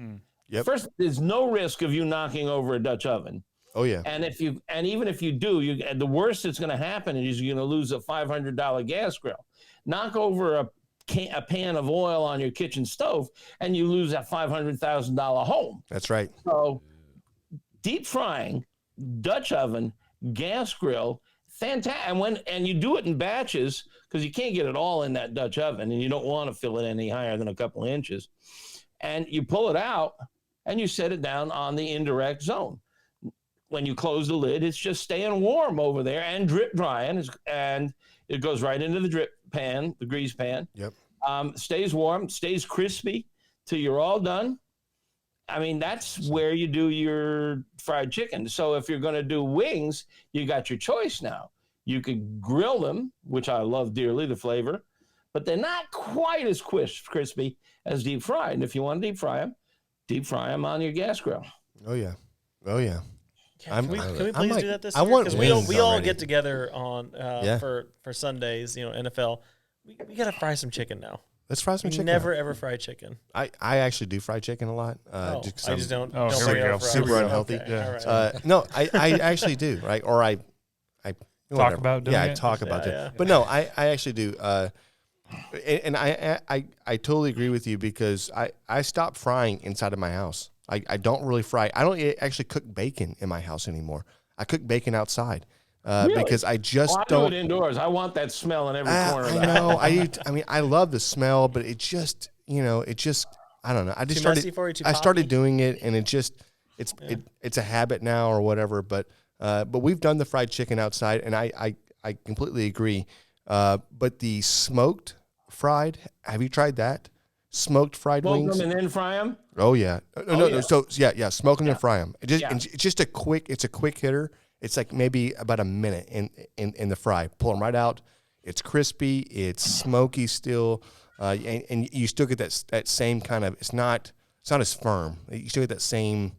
First, there's no risk of you knocking over a Dutch oven. Oh, yeah. And even if you do, the worst that's going to happen is you're going to lose a $500 gas grill. Knock over a pan of oil on your kitchen stove, and you lose that $500,000 home. That's right. So deep frying, Dutch oven, gas grill, fantastic. And you do it in batches because you can't get it all in that Dutch oven, and you don't want to fill it any higher than a couple of inches. And you pull it out, and you set it down on the indirect zone. When you close the lid, it's just staying warm over there and drip drying, and it goes right into the drip pan, the grease pan. Yep. Stays warm, stays crispy till you're all done. I mean, that's where you do your fried chicken. So if you're going to do wings, you got your choice now. You could grill them, which I love dearly, the flavor, but they're not quite as crispy as deep fried. And if you want to deep fry them on your gas grill. Oh, yeah. Oh, yeah. Can we please do that this I year? want Because we all already. get together on for Sundays, NFL. We got to fry some chicken now. Let's fry some chicken. Never ever fried chicken. I actually do fried chicken a lot. I just don't. Oh, don't here we bring it go. up for Super ours. unhealthy. Okay, Yeah. all right. No, I actually do, right? Or I whatever. about doing I it? talk about it. Yeah. But no, I actually do. And I totally agree with you because I stopped frying inside of my house. I don't really fry. I don't actually cook bacon in my house anymore. I cook bacon outside Really? because I just I don't. do it indoors. I want that smell in every corner of the I house. know. I mean, I love the smell, but it just, I don't know. I just Too messy started. for you, too I started poppy? doing it, and it's a habit now or whatever. But we've done the fried chicken outside, and I completely agree. But the smoked fried, have you tried that? Smoked fried Smoke wings. them and then fry them. Oh yeah. No. yeah. So smoke them and fry them. Yeah. It's just a quick hitter. It's like maybe about a minute in the fry. Pull them right out. It's crispy. It's smoky still, and you still get that same kind of. It's not as firm. You still get that same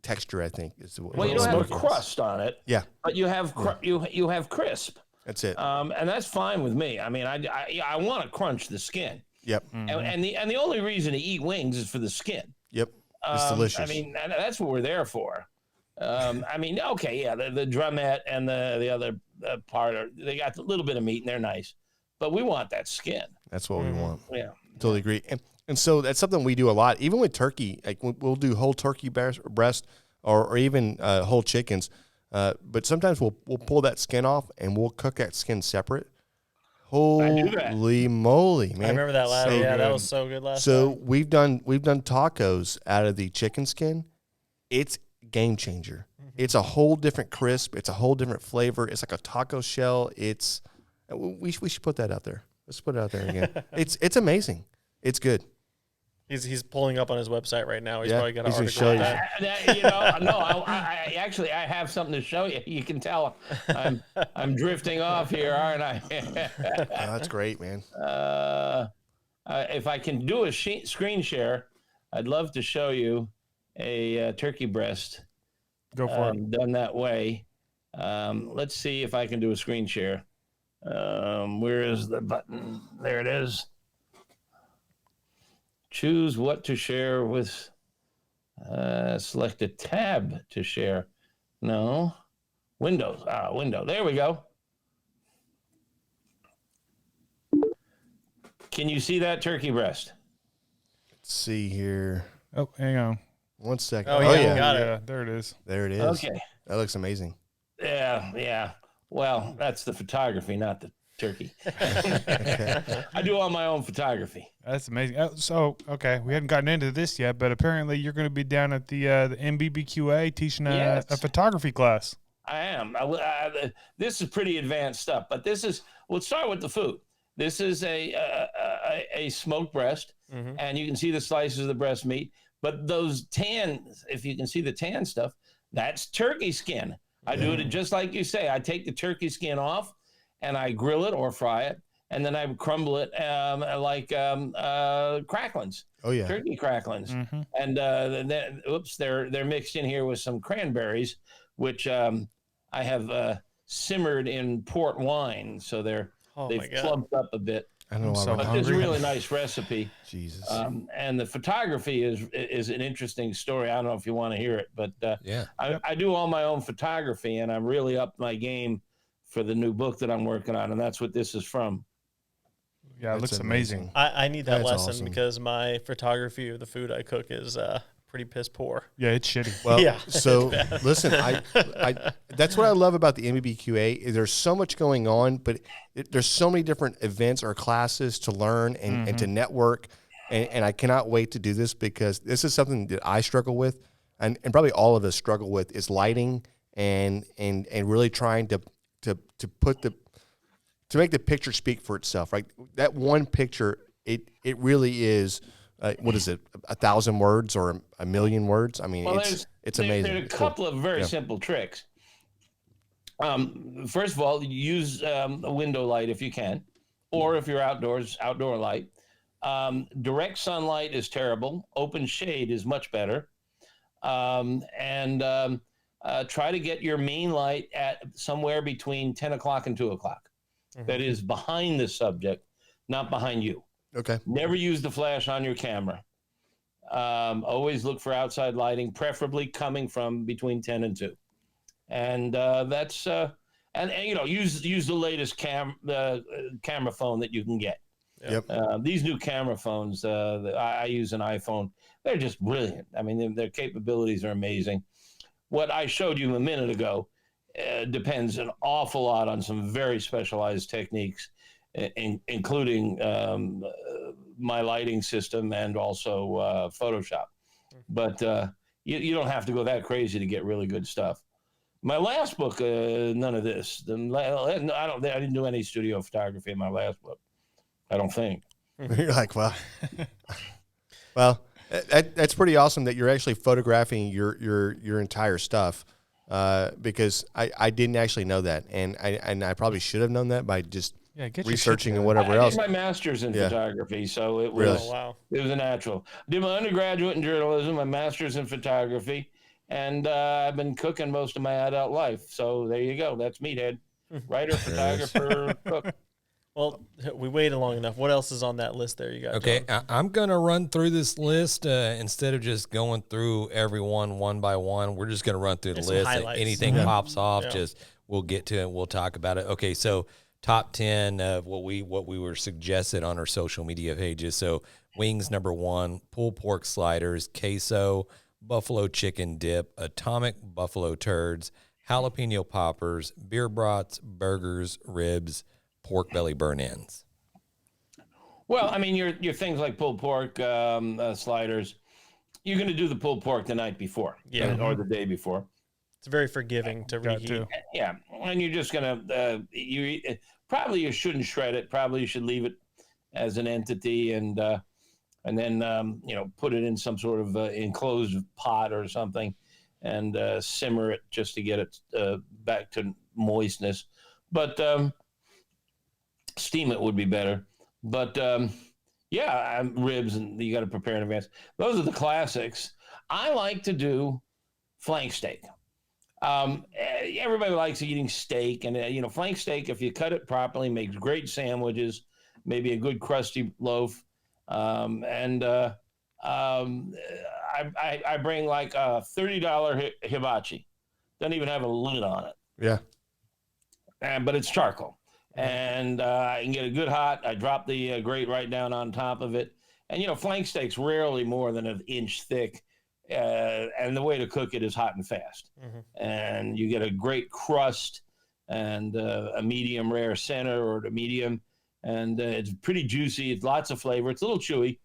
texture. I think is the Well, you don't have a crust on it. Yeah, But you have you have crisp, that's it. and that's fine with me. I mean, I want to crunch the skin, Yep. and the only reason to eat wings is for the skin. Yep. It's delicious. I mean, that's what we're there for. I mean, okay, yeah, the drumette and the other part they got a little bit of meat and they're nice, but we want that skin. That's what we want. Yeah. Totally agree. And so that's something we do a lot, even with turkey. Like we'll do whole turkey breast or even whole chickens. But sometimes we'll pull that skin off and we'll cook that skin separate. Holy moly, man! I remember that last. So Yeah, that good. was so good last. So time. we've done Mm-hmm. tacos out of the chicken skin. It's game changer. It's a whole different crisp. It's a whole different flavor. It's like a taco shell. We should put that out there. Let's put it out there again. It's amazing. It's good. He's pulling up on his website right now. He's Yeah, probably got an he's gonna article. show on you. that. No, I actually have something to show you. You can tell I'm drifting off here, aren't I? Oh, that's great, man. If I can do a screen share, I'd love to show you a turkey breast. Go for it. Done that way. Let's see if I can do a screen share. Where is the button? There it is. choose what to share with, select a tab to share. No, Windows, window. There we go. Can you see that turkey breast? Let's see here. Oh, hang on. 1 second. Oh, yeah. Got it. Yeah, there it is. There it is. Okay. That looks amazing. Yeah. Well, that's the photography, not the turkey. I do all my own photography. That's amazing. So, okay, we hadn't gotten into this yet, but apparently you're going to be down at the NBBQA teaching Yes. a photography class. I am. This is pretty advanced stuff, but we'll start with the food. This is a smoked breast, and you can see the slices of the breast meat. But those tan, if you can see the tan stuff, that's turkey skin. I do it just like you say. I take the turkey skin off, and I grill it or fry it, and then I crumble it like cracklings. Oh yeah, turkey cracklings, and they're mixed in here with some cranberries, which I have simmered in port wine, so they've plumped up a bit. I don't know why so we're But hungry. it's a really nice recipe. Jesus. And the photography is an interesting story. I don't know if you want to hear it, but I do all my own photography, and I'm really up my game for the new book that I'm working on, and that's what this is from. Yeah, it looks amazing. I need that That's lesson awesome. because my photography of the food I cook is pretty piss poor. Yeah, it's shitty. Well, Yeah, so listen, I that's what I love about the NBBQA. Is there's so much going on, but there's so many different events or classes to learn and to network, and I cannot wait to do this because this is something that I struggle with, and probably all of us struggle with is lighting and really trying to put to make the picture speak for itself. Right, that one picture, it really is. What is it? 1,000 words or a million words? I mean, it's amazing. There's a couple of very simple tricks. First of all, use a window light if you can, or if you're outdoors, outdoor light. Direct sunlight is terrible. Open shade is much better. And try to get your main light at somewhere between 10 o'clock and 2 o'clock. That is behind the subject, not behind you. Okay. Never use the flash on your camera. Always look for outside lighting, preferably coming from between 10 and 2. And that's and use the latest camera phone that you can get. Yep. These new camera phones, I use an iPhone. They're just brilliant. I mean, their capabilities are amazing. What I showed you a minute ago depends an awful lot on some very specialized techniques, including my lighting system and also Photoshop. But you don't have to go that crazy to get really good stuff. My last book, none of this. I didn't do any studio photography in my last book. I don't think. You're like, well, that's pretty awesome that you're actually photographing your entire stuff. Because I didn't actually know that, and I probably should have known that by just researching and whatever else. I did my master's in photography, so it was it was a natural. Did my undergraduate in journalism, my master's in photography, and I've been cooking most of my adult life. So there you go. That's Meathead, writer, photographer, cook. Well, we waited long enough. What else is on that list there you got? Okay, John? I'm going to run through this list instead of just going through everyone one by one. We're just going to run through the Some list. highlights. Anything pops off, Yeah. we'll get to it and we'll talk about it. Okay, so top 10 of what we were suggested on our social media pages. So wings #1, pulled pork sliders, queso, buffalo chicken dip, atomic buffalo turds, jalapeno poppers, beer brats, burgers, ribs, pork belly burn-ins. Well, I mean, your things like pulled pork sliders, you're going to do the pulled pork the night before, or the day before. It's very forgiving to reheat. Too. Yeah, and you're just going to probably you shouldn't shred it. Probably you should leave it as an entity, and then put it in some sort of enclosed pot or something, and simmer it just to get it back to moistness. But steam it would be better. But ribs, and you got to prepare in advance. Those are the classics. I like to do flank steak. Everybody likes eating steak, and flank steak, if you cut it properly, makes great sandwiches, maybe a good crusty loaf. I bring like a $30 hibachi. Doesn't even have a lid on it. Yeah. But it's charcoal. And I can get it good hot. I drop the grate right down on top of it. And, flank steak's rarely more than an inch thick. And the way to cook it is hot and fast. And you get a great crust and a medium rare center or the medium. And it's pretty juicy. It's lots of flavor. It's a little chewy.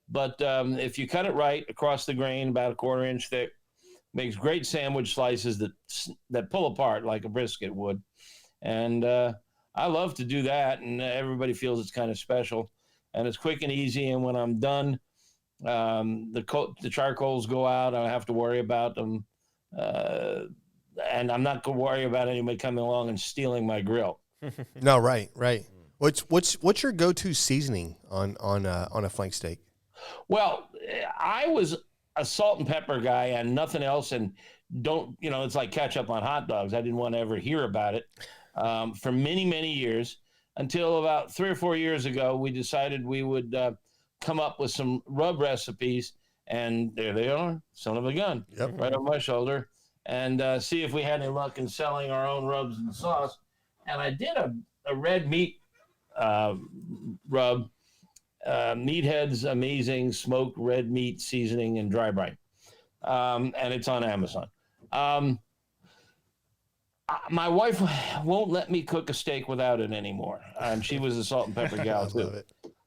But if you cut it right across the grain, about a 1/4 inch thick, makes great sandwich slices that pull apart like a brisket would. And I love to do that, and everybody feels it's kind of special. And it's quick and easy, and when I'm done, the charcoals go out. I don't have to worry about them. And I'm not going to worry about anybody coming along and stealing my grill. No, right. What's your go-to seasoning on a flank steak? Well, I was a salt and pepper guy and nothing else, and it's like ketchup on hot dogs. I didn't want to ever hear about it for many, many years, until about 3 or 4 years ago, we decided we would come up with some rub recipes, and there they are, son of a gun, right on my shoulder, and see if we had any luck in selling our own rubs and sauce. And I did a red meat rub, Meathead's amazing smoked red meat seasoning and dry brine, and it's on Amazon. My wife won't let me cook a steak without it anymore. She was a salt and pepper gal too.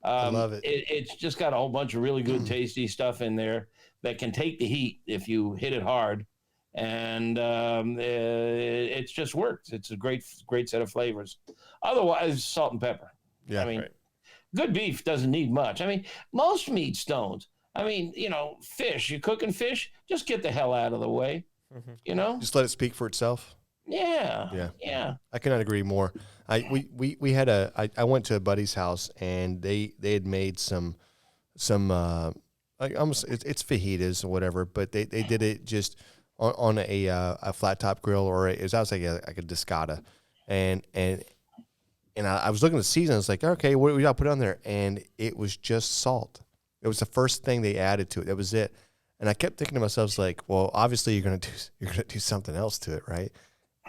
I love it. It's just got a whole bunch of really good, tasty stuff in there that can take the heat if you hit it hard, and it just works. It's a great set of flavors. Otherwise, salt and pepper. Yeah, I mean, good beef doesn't need much. I mean, most meats don't. I mean, fish. You cooking fish? Just get the hell out of the way. Just let it speak for itself. Yeah. I cannot agree more. I went to a buddy's house, and they had made some like almost it's fajitas or whatever, but they did it just on a flat top grill, or it was like a discata, and I was looking at the season. I was like, okay, what do we got to put on there? And it was just salt. It was the first thing they added to it. That was it. And I kept thinking to myself, like, well, obviously you're gonna do something else to it, right?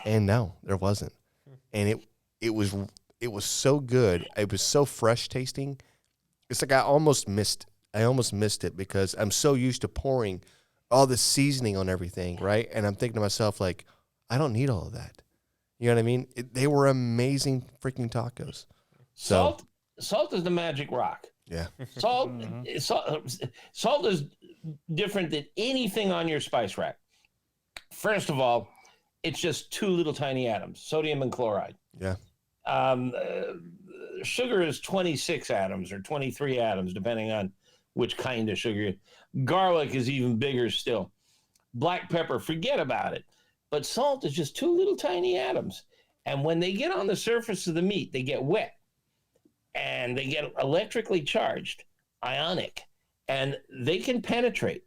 And no, there wasn't. And it was so good. It was so fresh tasting. It's like I almost missed it because I'm so used to pouring all the seasoning on everything, right? And I'm thinking to myself, like, I don't need all of that. You know what I mean? They were amazing freaking tacos. Salt is the magic rock. Yeah. Salt is different than anything on your spice rack. First of all, it's just 2 little tiny atoms, sodium and chloride. Yeah. Sugar is 26 atoms or 23 atoms, depending on which kind of sugar. Garlic is even bigger still. Black pepper, forget about it. But salt is just 2 little tiny atoms. And when they get on the surface of the meat, they get wet. And they get electrically charged, ionic. And they can penetrate.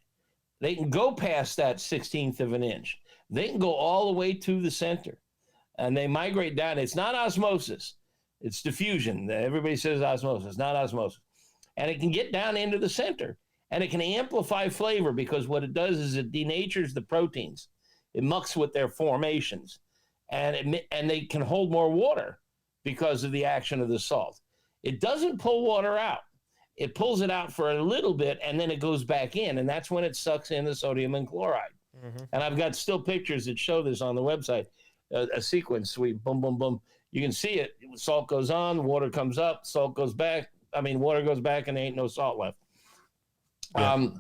They can go past that 1/16 of an inch. They can go all the way to the center, and they migrate down. It's not osmosis. It's diffusion. Everybody says osmosis, not osmosis. And it can get down into the center, and it can amplify flavor because what it does is it denatures the proteins. It mucks with their formations, and they can hold more water because of the action of the salt. It doesn't pull water out. It pulls it out for a little bit, and then it goes back in, and that's when it sucks in the sodium and chloride. And I've got still pictures that show this on the website, a sequence. Boom, boom, boom. You can see it. Salt goes on, water comes up, salt goes back. Water goes back, and there ain't no salt left. Yeah.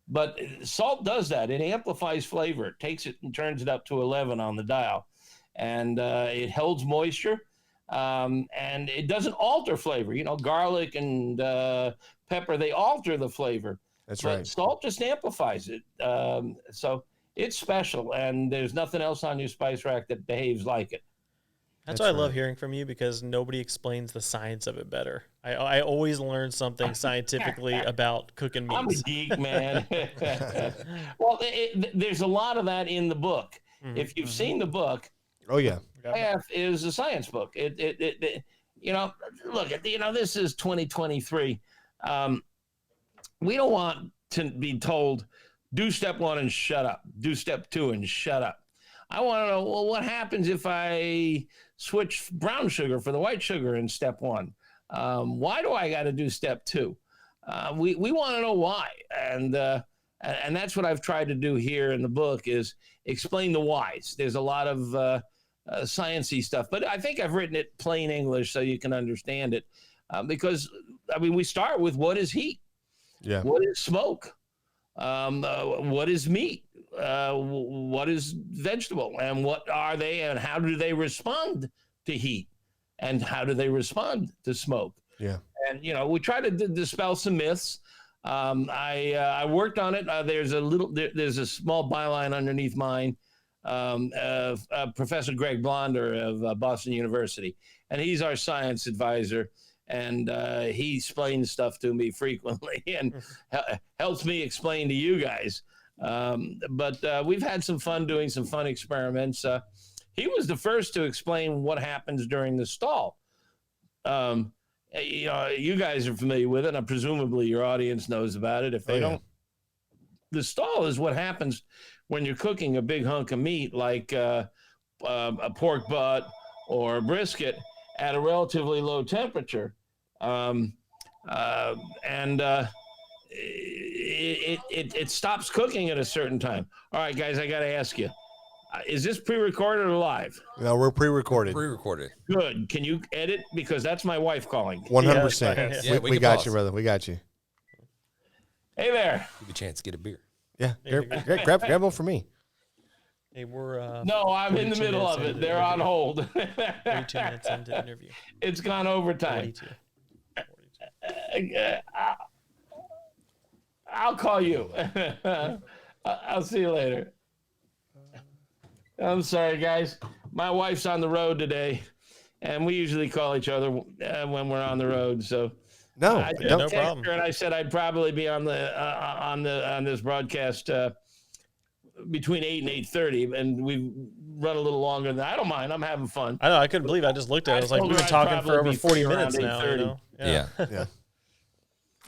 But salt does that. It amplifies flavor. It takes it and turns it up to 11 on the dial. And it holds moisture. And it doesn't alter flavor. Garlic and pepper, they alter the flavor. That's right. Salt just amplifies it. So it's special, and there's nothing else on your spice rack that behaves like it. That's why I love hearing from you, because nobody explains the science of it better. I always learn something scientifically about cooking meats. I'm a geek, man. Well, there's a lot of that in the book. If you've seen the book, oh yeah, half is a science book. Look, this is 2023. We don't want to be told, do step 1 and shut up. Do step 2 and shut up. I want to know, well, what happens if I switch brown sugar for the white sugar in step 1? Why do I got to do step 2? We want to know why. And that's what I've tried to do here in the book, is explain the whys. There's a lot of sciencey stuff, but I think I've written it plain English so you can understand it. Because, I mean, we start with what is heat? Yeah. What is smoke? What is meat? What is vegetable? And what are they, and how do they respond to heat? And how do they respond to smoke? Yeah. And, we try to dispel some myths. I worked on it. There's a small byline underneath mine. Professor Greg Bolner of Boston University, and he's our science advisor. And he explains stuff to me frequently and helps me explain to you guys. But we've had some fun doing some fun experiments. He was the first to explain what happens during the stall. You guys are familiar with it, and presumably your audience knows about it. If they don't, the stall is what happens when you're cooking a big hunk of meat, like a pork butt or a brisket, at a relatively low temperature. It stops cooking at a certain time. All right, guys, I got to ask you, is this pre-recorded or live? No, we're pre-recorded. Pre-recorded. Good. Can you edit? Because that's my wife calling. 100%. Yeah, we got you, brother. We got you. Hey there. Give you a chance to get a beer. Yeah. Grab one for me. Hey, we're No, I'm in the 42 middle of minutes it. They're on hold. 32 minutes into the interview. It's gone overtime. 42. I'll call you. I'll see you later. I'm sorry, guys. My wife's on the road today, and we usually call each other when we're on the road. So No, I don't. no texted problem. her, and I said I'd probably be on this broadcast between 8 and 8:30, and we've run a little longer than that. I don't mind. I'm having fun. I know. I couldn't believe it. I just looked at it. I was like, told we've her been I'd talking for probably over be 40 free minutes around now. 8:30. Yeah. Yeah.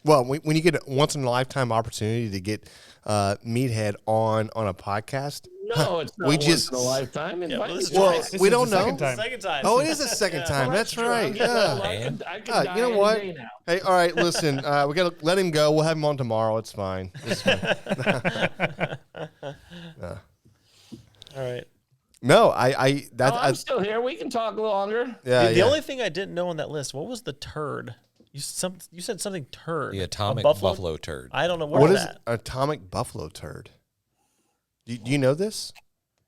Well, when you get a once in a lifetime opportunity to get Meathead on a podcast, No, it's not We once just- in a lifetime. Yeah, well, this is well, twice. we don't the know. second time. Second time. Oh, it is the second time. Well, that's true. right. I'm getting Yeah. old. I could die You know any what? day now. Hey, all right. Listen, we got to let him go. We'll have him on tomorrow. It's fine. It's fine. All right. No, I'm still here. We can talk longer. yeah. The only thing I didn't know on that list, what was the turd? You said something turd. The atomic A buffalo turd. I don't know what is is that. atomic buffalo turd? Do you know this?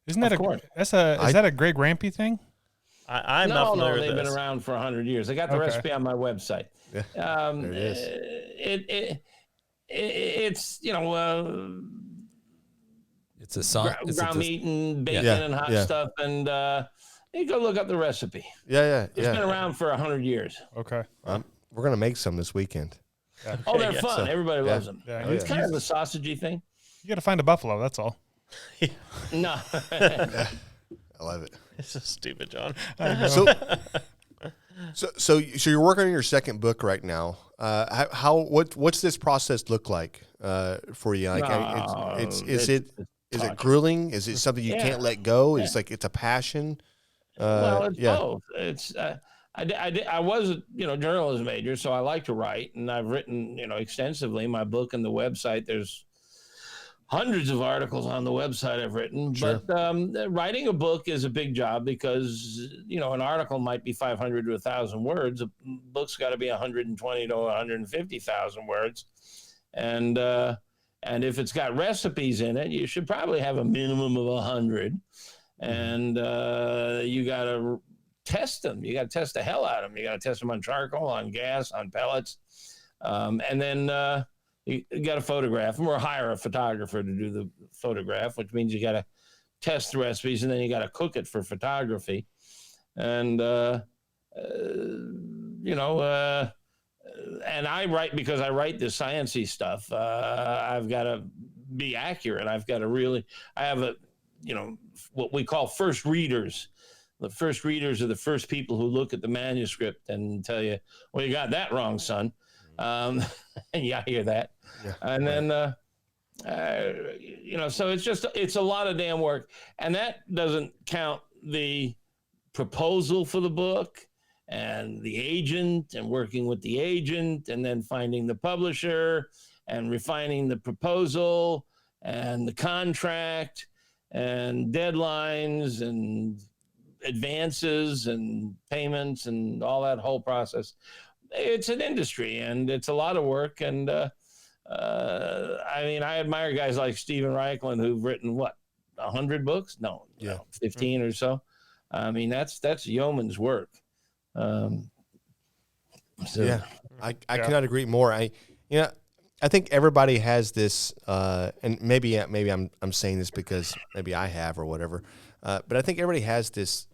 Isn't that course. is that a Greg Rampy thing? I'm not familiar they've with been this. around for 100 years. I got the Okay. recipe on my website. Yeah, there it is. It's It's a song. ground meat and bacon Yeah, and hot yeah. stuff, and you go look up the recipe. Yeah. It's been around for 100 years. Okay. We're gonna make some this weekend. Oh, they're yeah. fun. Everybody loves them. Yeah, Oh, It's yeah. kind of a sausagey thing. You got to find a buffalo. That's all. No. I love it. It's so stupid, John. So you're working on your second book right now. What's this process look like for you? Like, is it grueling? Is it something you can't let go? It's like it's a passion. Well, it's both. It's I was a journalism major, so I like to write, and I've written extensively. My book and the website. There's hundreds of articles on the website I've written. Sure. But writing a book is a big job because an article might be 500 to 1,000 words. A book's got to be 120 to 150,000 words, and if it's got recipes in it, you should probably have a minimum of 100. And you got to test them. You got to test the hell out of them. You got to test them on charcoal, on gas, on pellets. And then you got to photograph them or hire a photographer to do the photograph, which means you got to test the recipes and then you got to cook it for photography. And, and I write because I write this sciencey stuff. I've got to be accurate. I have what we call first readers. The first readers are the first people who look at the manuscript and tell you, well, you got that wrong, son. And I hear that. Yeah, and then So it's a lot of damn work, and that doesn't count the proposal for the book and the agent and working with the agent and then finding the publisher and refining the proposal and the contract and deadlines and advances and payments and all that whole process. It's an industry and it's a lot of work. And I admire guys like Stephen Reichlin who've written 100 books? No, 15 or so. I mean, that's yeoman's work. I cannot agree more. I think everybody has this, and maybe I'm saying this because maybe I have or whatever, but I think everybody has this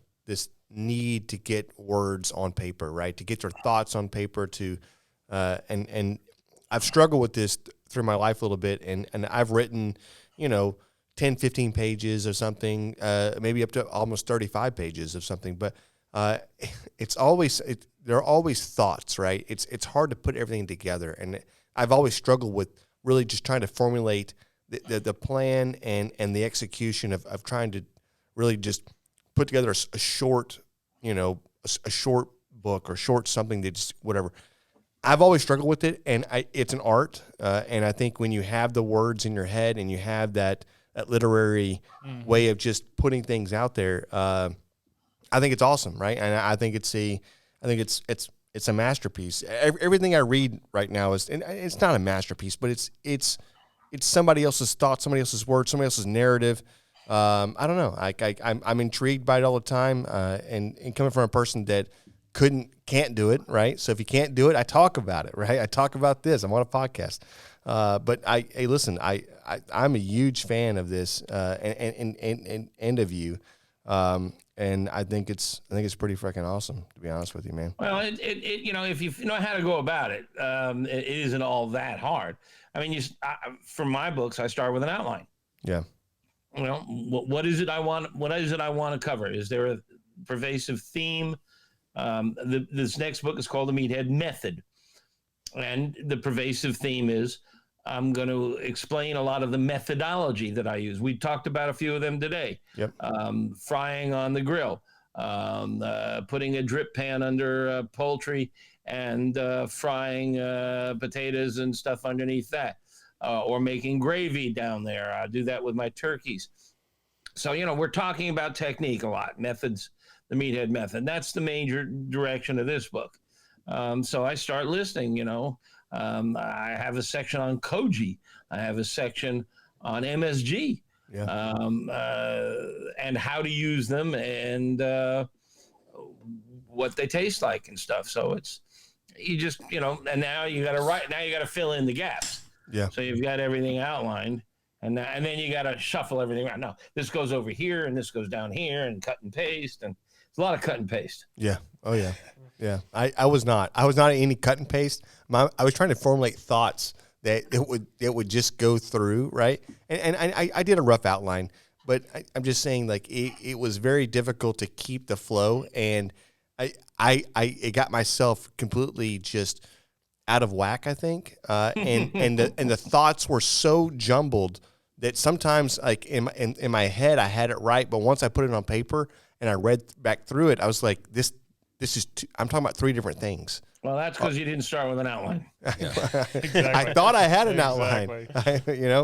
need to get words on paper, right? To get their thoughts on paper. And I've struggled with this through my life a little bit, and I've written, 10, 15 pages of something, maybe up to almost 35 pages of something, but there are always thoughts, right? It's hard to put everything together, and I've always struggled with really just trying to formulate the plan and the execution of trying to really just put together a short, a short book or short something that just whatever. I've always struggled with it, and it's an art, and I think when you have the words in your head and you have that literary way of just putting things out there, I think it's awesome, right? And I think it's a masterpiece. Everything I read right now it's not a masterpiece, but it's somebody else's thought, somebody else's word, somebody else's narrative. I don't know. I'm intrigued by it all the time, and coming from a person that can't do it, right? So if you can't do it, I talk about it, right? I talk about this. I'm on a podcast. But listen, I'm a huge fan of this, and of you. And I think it's pretty freaking awesome, to be honest with you, man. Well, if you know how to go about it, it isn't all that hard. I mean, for my books, I start with an outline. Yeah. What is it I want? What is it I want to cover? Is there a pervasive theme? This next book is called The Meathead Method, and the pervasive theme is I'm going to explain a lot of the methodology that I use. We talked about a few of them today. Yep. Frying on the grill, putting a drip pan under poultry and frying potatoes and stuff underneath that, or making gravy down there. I do that with my turkeys. So, we're talking about technique a lot, methods, the Meathead Method. That's the major direction of this book. So I start listing, I have a section on Koji. I have a section on MSG, and how to use them and what they taste like and stuff. So and now you got to fill in the gaps. Yeah. So you've got everything outlined, and then you got to shuffle everything around. No, this goes over here and this goes down here, and cut and paste, and it's a lot of cut and paste. Yeah. Oh yeah. Yeah. I was not any cut and paste. I was trying to formulate thoughts that it would just go through, right? And I did a rough outline, but I'm just saying, like, it was very difficult to keep the flow, and I got myself completely just out of whack, I think, and the thoughts were so jumbled that sometimes, like, in my head I had it right, but once I put it on paper and I read back through it, I was like, this is I'm talking about three different things. Well, that's because you didn't start with an outline. Exactly. I thought I had an outline,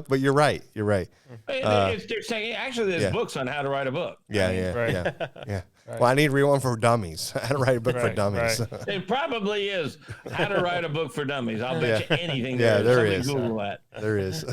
but you're right. You're right. They're saying, actually, there's books on how to write a book. Yeah. Right. Well, I need to read one for dummies. How to write a book for dummies. Right. It probably is how to write a book for dummies. I'll bet you anything. Yeah, there is. Google that. There is.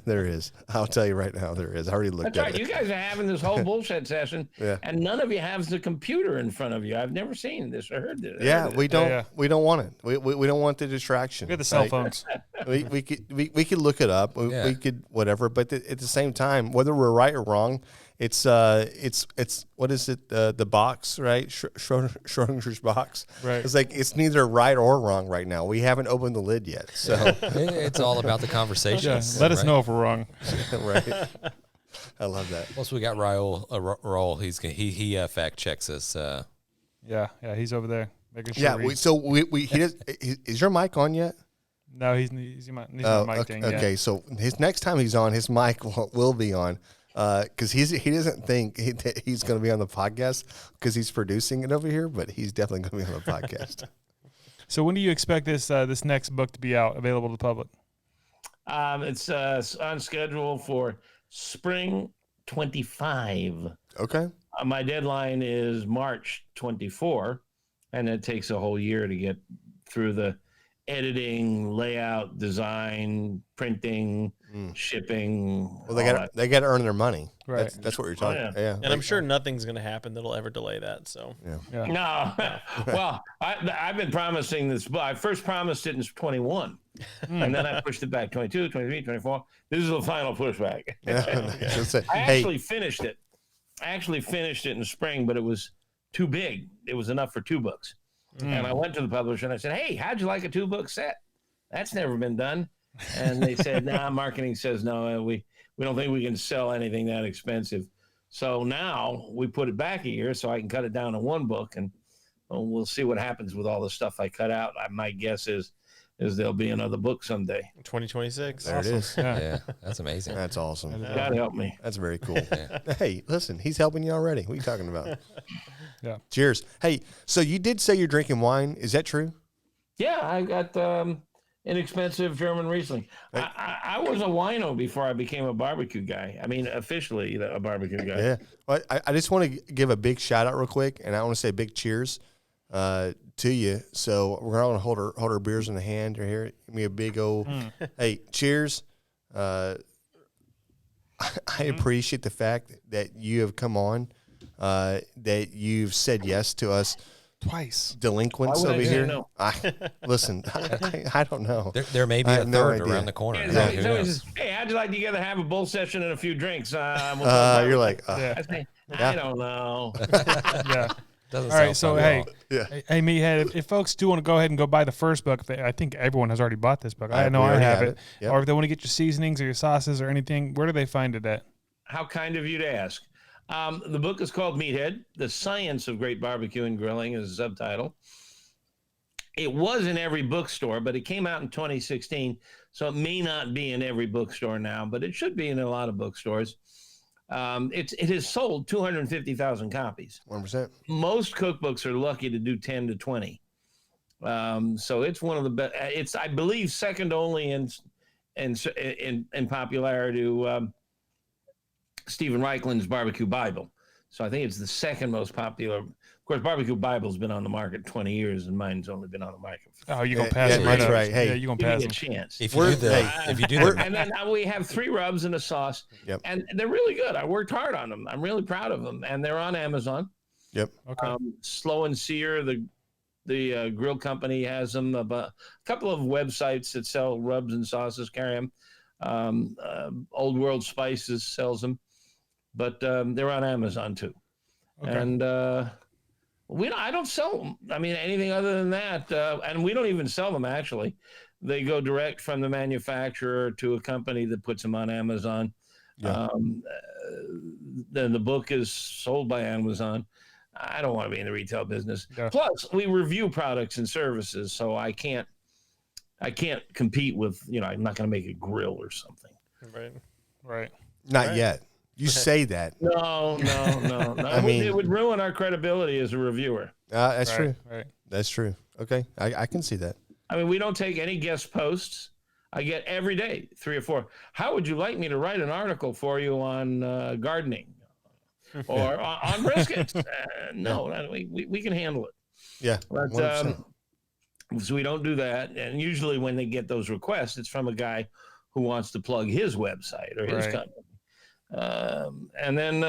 There is. I'll tell you right now, there is. I already looked at it. You guys are having this whole bullshit session, and none of you have the computer in front of you. I've never seen this or heard this. We don't. We don't want it. We don't want the distraction. We got the cell phones. We could look it up. We could whatever. But at the same time, whether we're right or wrong, it's what is it? The box, right? Schrodinger's box. Right. It's like it's neither right or wrong right now. We haven't opened the lid yet, so it's all about the conversation. Let us know if we're wrong. Right. I love that. Plus, we got Raul. He fact checks us. Yeah, he's over there making sure. Yeah. Is your mic on yet? No, he's my mic thing. Okay, so his next time he's on, his mic will be on. Because he doesn't think he's going to be on the podcast because he's producing it over here, but he's definitely going to be on the podcast. So when do you expect this next book to be out, available to the public? It's on schedule for spring 25. Okay. My deadline is March 24, and it takes a whole year to get through the editing, layout, design, printing, shipping. Well, they got to earn their money. Right. That's what you're talking. yeah. Yeah. And I'm sure nothing's going to happen that'll ever delay that. So Yeah. No. Well, I've been promising this. I first promised it in 21, and then I pushed it back 22, 23, 24. This is the final pushback. I actually finished it. I actually finished it in spring, but it was too big. It was enough for 2 books. And I went to the publisher and I said, "Hey, how'd you like a 2-book set? That's never been done." And they said, "Nah, marketing says no. We don't think we can sell anything that expensive." So now we put it back a year so I can cut it down to 1 book, and we'll see what happens with all the stuff I cut out. My guess is there'll be another book someday. 2026. There Awesome. it is. Yeah, that's amazing. That's awesome. God help me. That's very cool. Hey, listen, he's helping you already. What are you talking about? Yeah. Cheers. Hey, so you did say you're drinking wine. Is that true? Yeah, I got inexpensive German Riesling. I was a wino before I became a barbecue guy. I mean, officially a barbecue guy. Yeah. Well, I just want to give a big shout out real quick, and I want to say big cheers to you. So we're going to hold our beers in the hand right here. Give me a big old, hey, cheers. I appreciate the fact that you have come on, that you've said yes to us Twice. delinquents Why would over I say here. no? Listen, I don't know. There may be I a have no third idea. around the corner. It's Yeah, always- who it's always knows? just, "Hey, how'd you like to get to have a bull session and a few drinks?" You're like, Yeah. I don't know. Yeah. Doesn't All right. sound So, fun at hey, all. yeah. hey, Meathead, if folks do want to go ahead and go buy the first book, I think everyone has already bought this book. I know we I already have have it. it. Yep. Or if they want to get your seasonings or your sauces or anything, where do they find it at? How kind of you to ask. The book is called Meathead: The Science of Great Barbecue and Grilling is the subtitle. It was in every bookstore, but it came out in 2016, so it may not be in every bookstore now, but it should be in a lot of bookstores. It has sold 250,000 copies. 1%. Most cookbooks are lucky to do 10 to 20. So it's one of the best. It's, I believe, second only in popularity to Stephen Reichling's Barbecue Bible. So I think it's the second most popular. Of course, Barbecue Bible's been on the market 20 years, and mine's only been on the market. Oh, you're going to Yeah, pass yeah, it right that's up. right. Hey, yeah, you're going to Give pass me a them. chance. If you do the And then we have 3 rubs and a sauce, Yep. and they're really good. I worked hard on them. I'm really proud of them, and they're on Amazon. Yep. Okay. Slow and Sear, the grill company, has them. A couple of websites that sell rubs and sauces carry them. Old World Spices sells them, but they're on Amazon too. Okay. And I don't sell them. I mean, anything other than that, and we don't even sell them actually. They go direct from the manufacturer to a company that puts them on Amazon. Yeah. Then the book is sold by Amazon. I don't want to be in the retail business. Yeah. Plus, we review products and services, so I can't compete with, I'm not going to make a grill or something. Right. Not yet. You say that. No. I mean, it would ruin our credibility as a reviewer. That's Right, true. Right. That's true. Okay. I can see that. I mean, we don't take any guest posts. I get every day 3 or 4. How would you like me to write an article for you on gardening or on briskets? No, we can handle it. Yeah. But 100%. so we don't do that. And usually when they get those requests, it's from a guy who wants to plug his website or his Right. company. And then,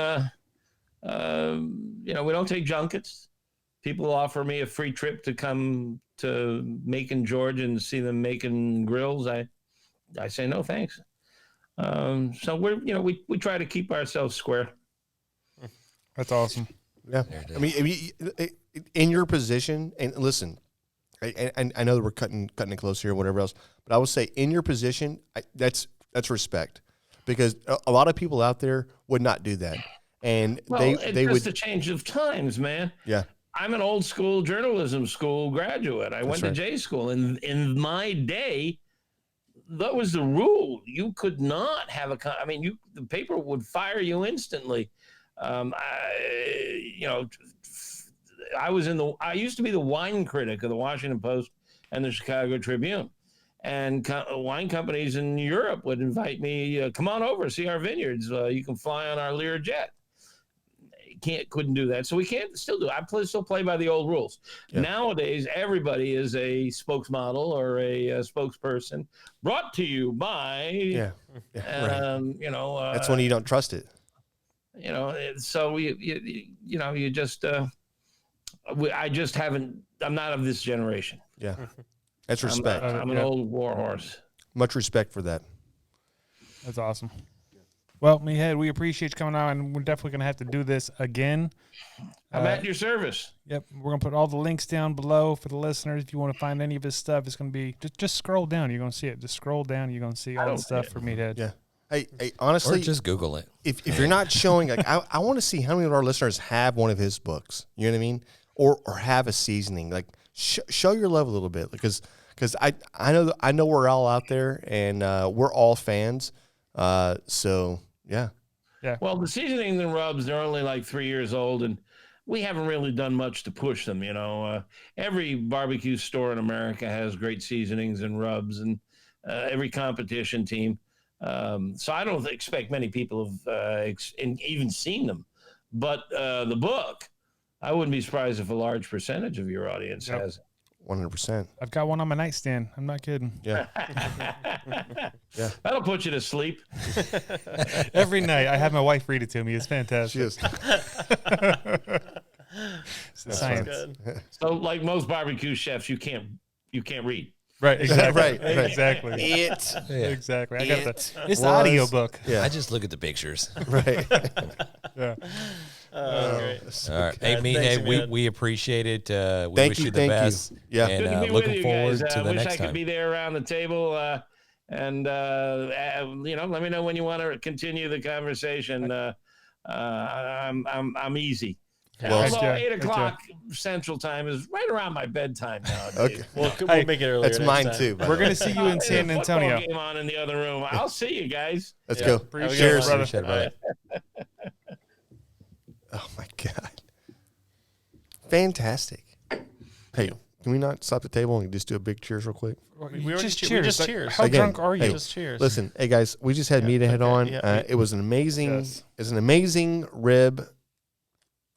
we don't take junkets. People offer me a free trip to come to Macon, Georgia, and see them making grills. I say no, thanks. So we try to keep ourselves square. That's awesome. Yeah. I mean, in your position, and listen, I know that we're cutting it close here or whatever else, but I would say in your position, that's respect, because a lot of people out there would not do that, and they it's would. just a change of times, man. Yeah. I'm an old school journalism school graduate. I went to right. J school, and in my day, that was the rule. You could not have the paper would fire you instantly. I used to be the wine critic of the Washington Post and the Chicago Tribune, and wine companies in Europe would invite me, come on over, see our vineyards. You can fly on our Learjet. Couldn't do that. So we can't still do it. Still play by the old rules. Yeah. Nowadays, everybody is a spokesmodel or a spokesperson brought to you by, right. That's when you don't trust it. So I'm not of this generation. Yeah. That's respect. I'm an old war horse. Much respect for that. That's awesome. Well, Meathead, we appreciate you coming on, and we're definitely going to have to do this again. I'm at your service. Yep. We're going to put all the links down below for the listeners. If you want to find any of his stuff, it's going to be just scroll down. You're going to see it. Just scroll down. You're going to see all the stuff for Meathead. Yeah. Hey, honestly, or just Google it. If you're not showing, like, I want to see how many of our listeners have one of his books. You know what I mean? Or have a seasoning. Like, show your love a little bit, because I know we're all out there, and we're all fans. So. Yeah. Well, the seasonings and rubs, they're only like 3 years old, and we haven't really done much to push them. Every barbecue store in America has great seasonings and rubs, and every competition team. So I don't expect many people have even seen them. But the book, I wouldn't be surprised if a large percentage of your audience has it. 100%. I've got one on my nightstand. I'm not kidding. Yeah. Yeah. That'll put you to sleep. Every night I have my wife read it to me. It's fantastic. She is. It's science. Good. So, like most barbecue chefs, you can't read. Right, exactly. Right. Exactly. Exactly. It's the audio book. Yeah. I just look at the pictures. Right. Yeah. Great. All right. Hey, Meathead, we appreciate it. We wish you the best. Yeah. Good to And be with looking you forward guys. to the wish next I could time. be there around the table. Let me know when you want to continue the conversation. I'm easy. Well, although 8 o'clock Central Time is right around my bedtime nowadays. Okay. We'll make it earlier. That's next mine time. too. We're going to see you in San Antonio. Football game on in the other room. I'll see you guys. Let's go. Cheers, brother. Appreciate it, brother. Oh my God. Fantastic. Hey, can we not stop the table and just do a big cheers real quick? We Just cheers. cheers. Just Like, cheers. How Again, drunk are you? hey, Just cheers. Listen, hey guys, we just had Meathead on. yeah. It was an amazing. Yes. It's an amazing rib.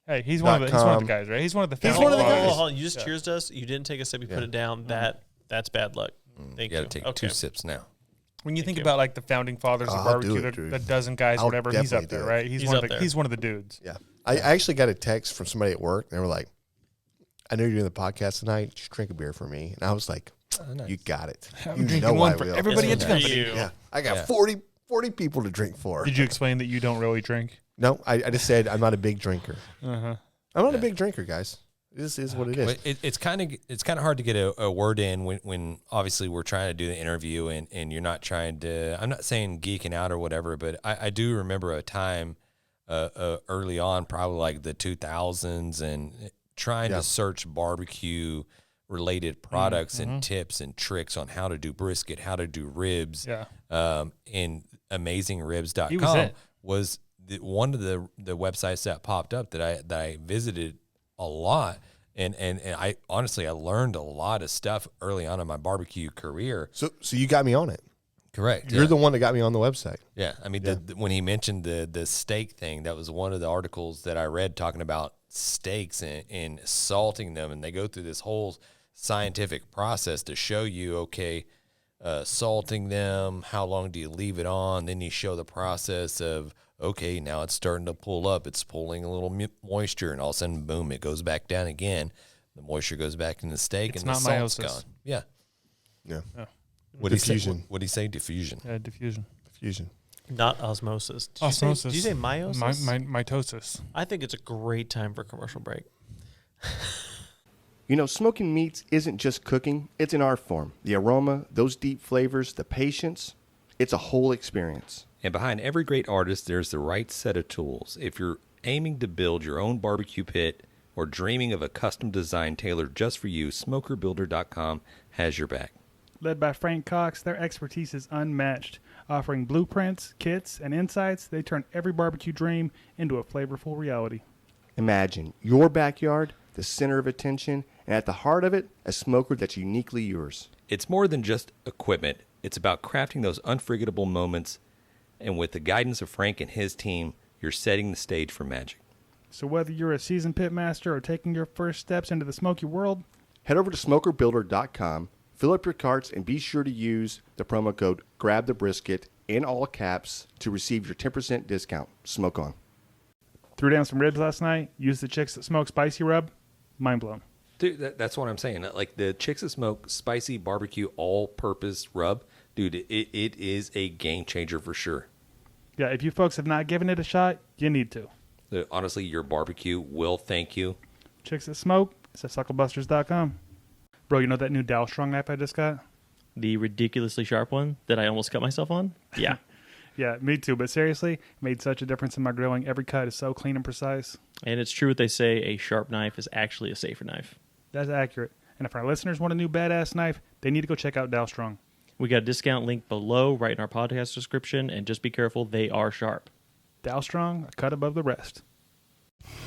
Hey, he's one of the guys, right? He's one of the He's founding one of the fathers. guys. Hold on. You just cheers to us. You didn't take a sip. You put it down. That's bad luck. Thank You you. got to take 2 sips now. When you think about like the founding fathers of I'll do barbecue, it, Drew. the dozen guys, I'll whatever, he's up definitely there, do it. right? He's one up of the, there. he's one of the dudes. Yeah. I actually got a text from somebody at work. And they were like, I know you're doing the podcast tonight. Just drink a beer for me. And I was like, you got it. I'm You drinking know one I for will. everybody at This the one's for company. you. Yeah. I got Yeah. 40 people to drink for. Did you explain that you don't really drink? No, I just said I'm not a big drinker. Uh-huh. I'm not a big drinker, guys. This is what it is. But it's kind of hard to get a word in when obviously we're trying to do the interview and you're not trying to. I'm not saying geeking out or whatever, but I do remember a time early on, probably like the 2000s, and trying to search barbecue related products and tips and tricks on how to do brisket, how to do ribs. Yeah. And AmazingRibs.com He was it. was one of the websites that popped up that I visited a lot. And I honestly, I learned a lot of stuff early on in my barbecue career. So you got me on it. Correct. You're the one that got me on the website. Yeah. I mean, when he mentioned the steak thing, that was one of the articles that I read talking about steaks and salting them. And they go through this whole scientific process to show you, okay, salting them, how long do you leave it on? Then you show the process of, okay, now it's starting to pull up. It's pulling a little moisture, and all of a sudden, boom, it goes back down again. The moisture goes back in the steak, It's and the not salt's meiosis. gone. Yeah. Yeah. What did he say? Diffusion. What did he say? Diffusion. Diffusion. Fusion. Not osmosis. Did Osmosis. You say meiosis? Mitosis. I think it's a great time for a commercial break. You know, smoking meats isn't just cooking, it's an art form. The aroma, those deep flavors, the patience, it's a whole experience. And behind every great artist, there's the right set of tools. If you're aiming to build your own barbecue pit or dreaming of a custom design tailored just for you, SmokerBuilder.com has your back. Led by Frank Cox, their expertise is unmatched. Offering blueprints, kits, and insights, they turn every barbecue dream into a flavorful reality. Imagine your backyard, the center of attention, and at the heart of it, a smoker that's uniquely yours. It's more than just equipment. It's about crafting those unforgettable moments, and with the guidance of Frank and his team, you're setting the stage for magic. So whether you're a seasoned pitmaster or taking your first steps into the smoky world, head over to smokerbuilder.com, fill up your carts, and be sure to use the promo code GRABTHEBRISKET in all caps to receive your 10% discount. Smoke on. Threw down some ribs last night, used the Chicks That Smoke spicy rub, mind blown. Dude, that's what I'm saying. Like the Chicks That Smoke spicy barbecue all-purpose rub, dude, it is a game changer for sure. Yeah, if you folks have not given it a shot, you need to. Honestly, your barbecue will thank you. Chicks That Smoke, it's at sucklebusters.com. Bro, you know that new Dalstrong knife I just got? The ridiculously sharp one that I almost cut myself on? Yeah. Yeah, me too. But seriously, made such a difference in my grilling. Every cut is so clean and precise. And it's true what they say, a sharp knife is actually a safer knife. That's accurate. And if our listeners want a new badass knife, they need to go check out Dalstrong. We got a discount link below right in our podcast description, and just be careful, they are sharp. Dalstrong, a cut above the rest.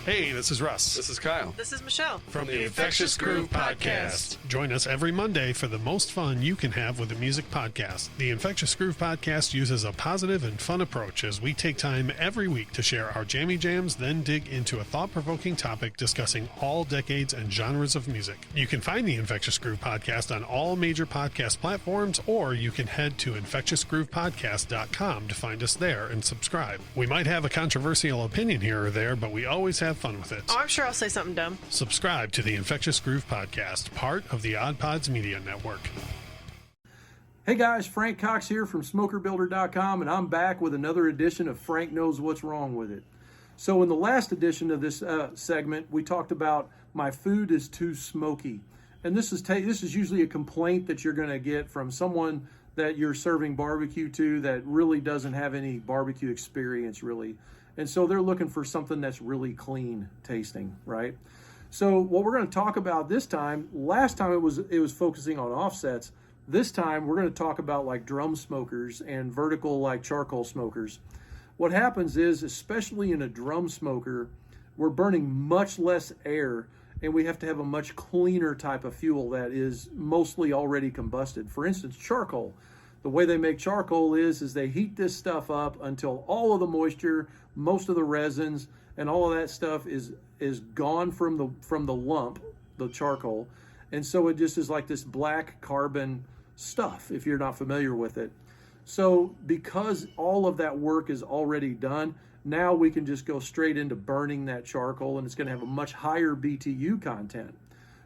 Hey, this is Russ. This is Kyle. This is Michelle. From the Infectious Groove Podcast. Join us every Monday for the most fun you can have with a music podcast. The Infectious Groove Podcast uses a positive and fun approach as we take time every week to share our jammy jams, then dig into a thought-provoking topic discussing all decades and genres of music. You can find the Infectious Groove Podcast on all major podcast platforms, or you can head to infectiousgroovepodcast.com to find us there and subscribe. We might have a controversial opinion here or there, but we always have fun with it. Oh, I'm sure I'll say something dumb. Subscribe to the Infectious Groove Podcast, part of the Oddpods Media Network. Hey guys, Frank Cox here from SmokerBuilder.com, and I'm back with another edition of Frank Knows What's Wrong With It. So in the last edition of this segment, we talked about my food is too smoky. And this is usually a complaint that you're going to get from someone that you're serving barbecue to that really doesn't have any barbecue experience, really. And so they're looking for something that's really clean tasting, right? So what we're going to talk about this time, last time it was focusing on offsets. This time we're going to talk about like drum smokers and vertical like charcoal smokers. What happens is, especially in a drum smoker, we're burning much less air and we have to have a much cleaner type of fuel that is mostly already combusted. For instance, charcoal. The way they make charcoal is they heat this stuff up until all of the moisture, most of the resins, and all of that stuff is gone from the lump, the charcoal. And so it just is like this black carbon stuff, if you're not familiar with it. So because all of that work is already done, now we can just go straight into burning that charcoal, and it's going to have a much higher BTU content,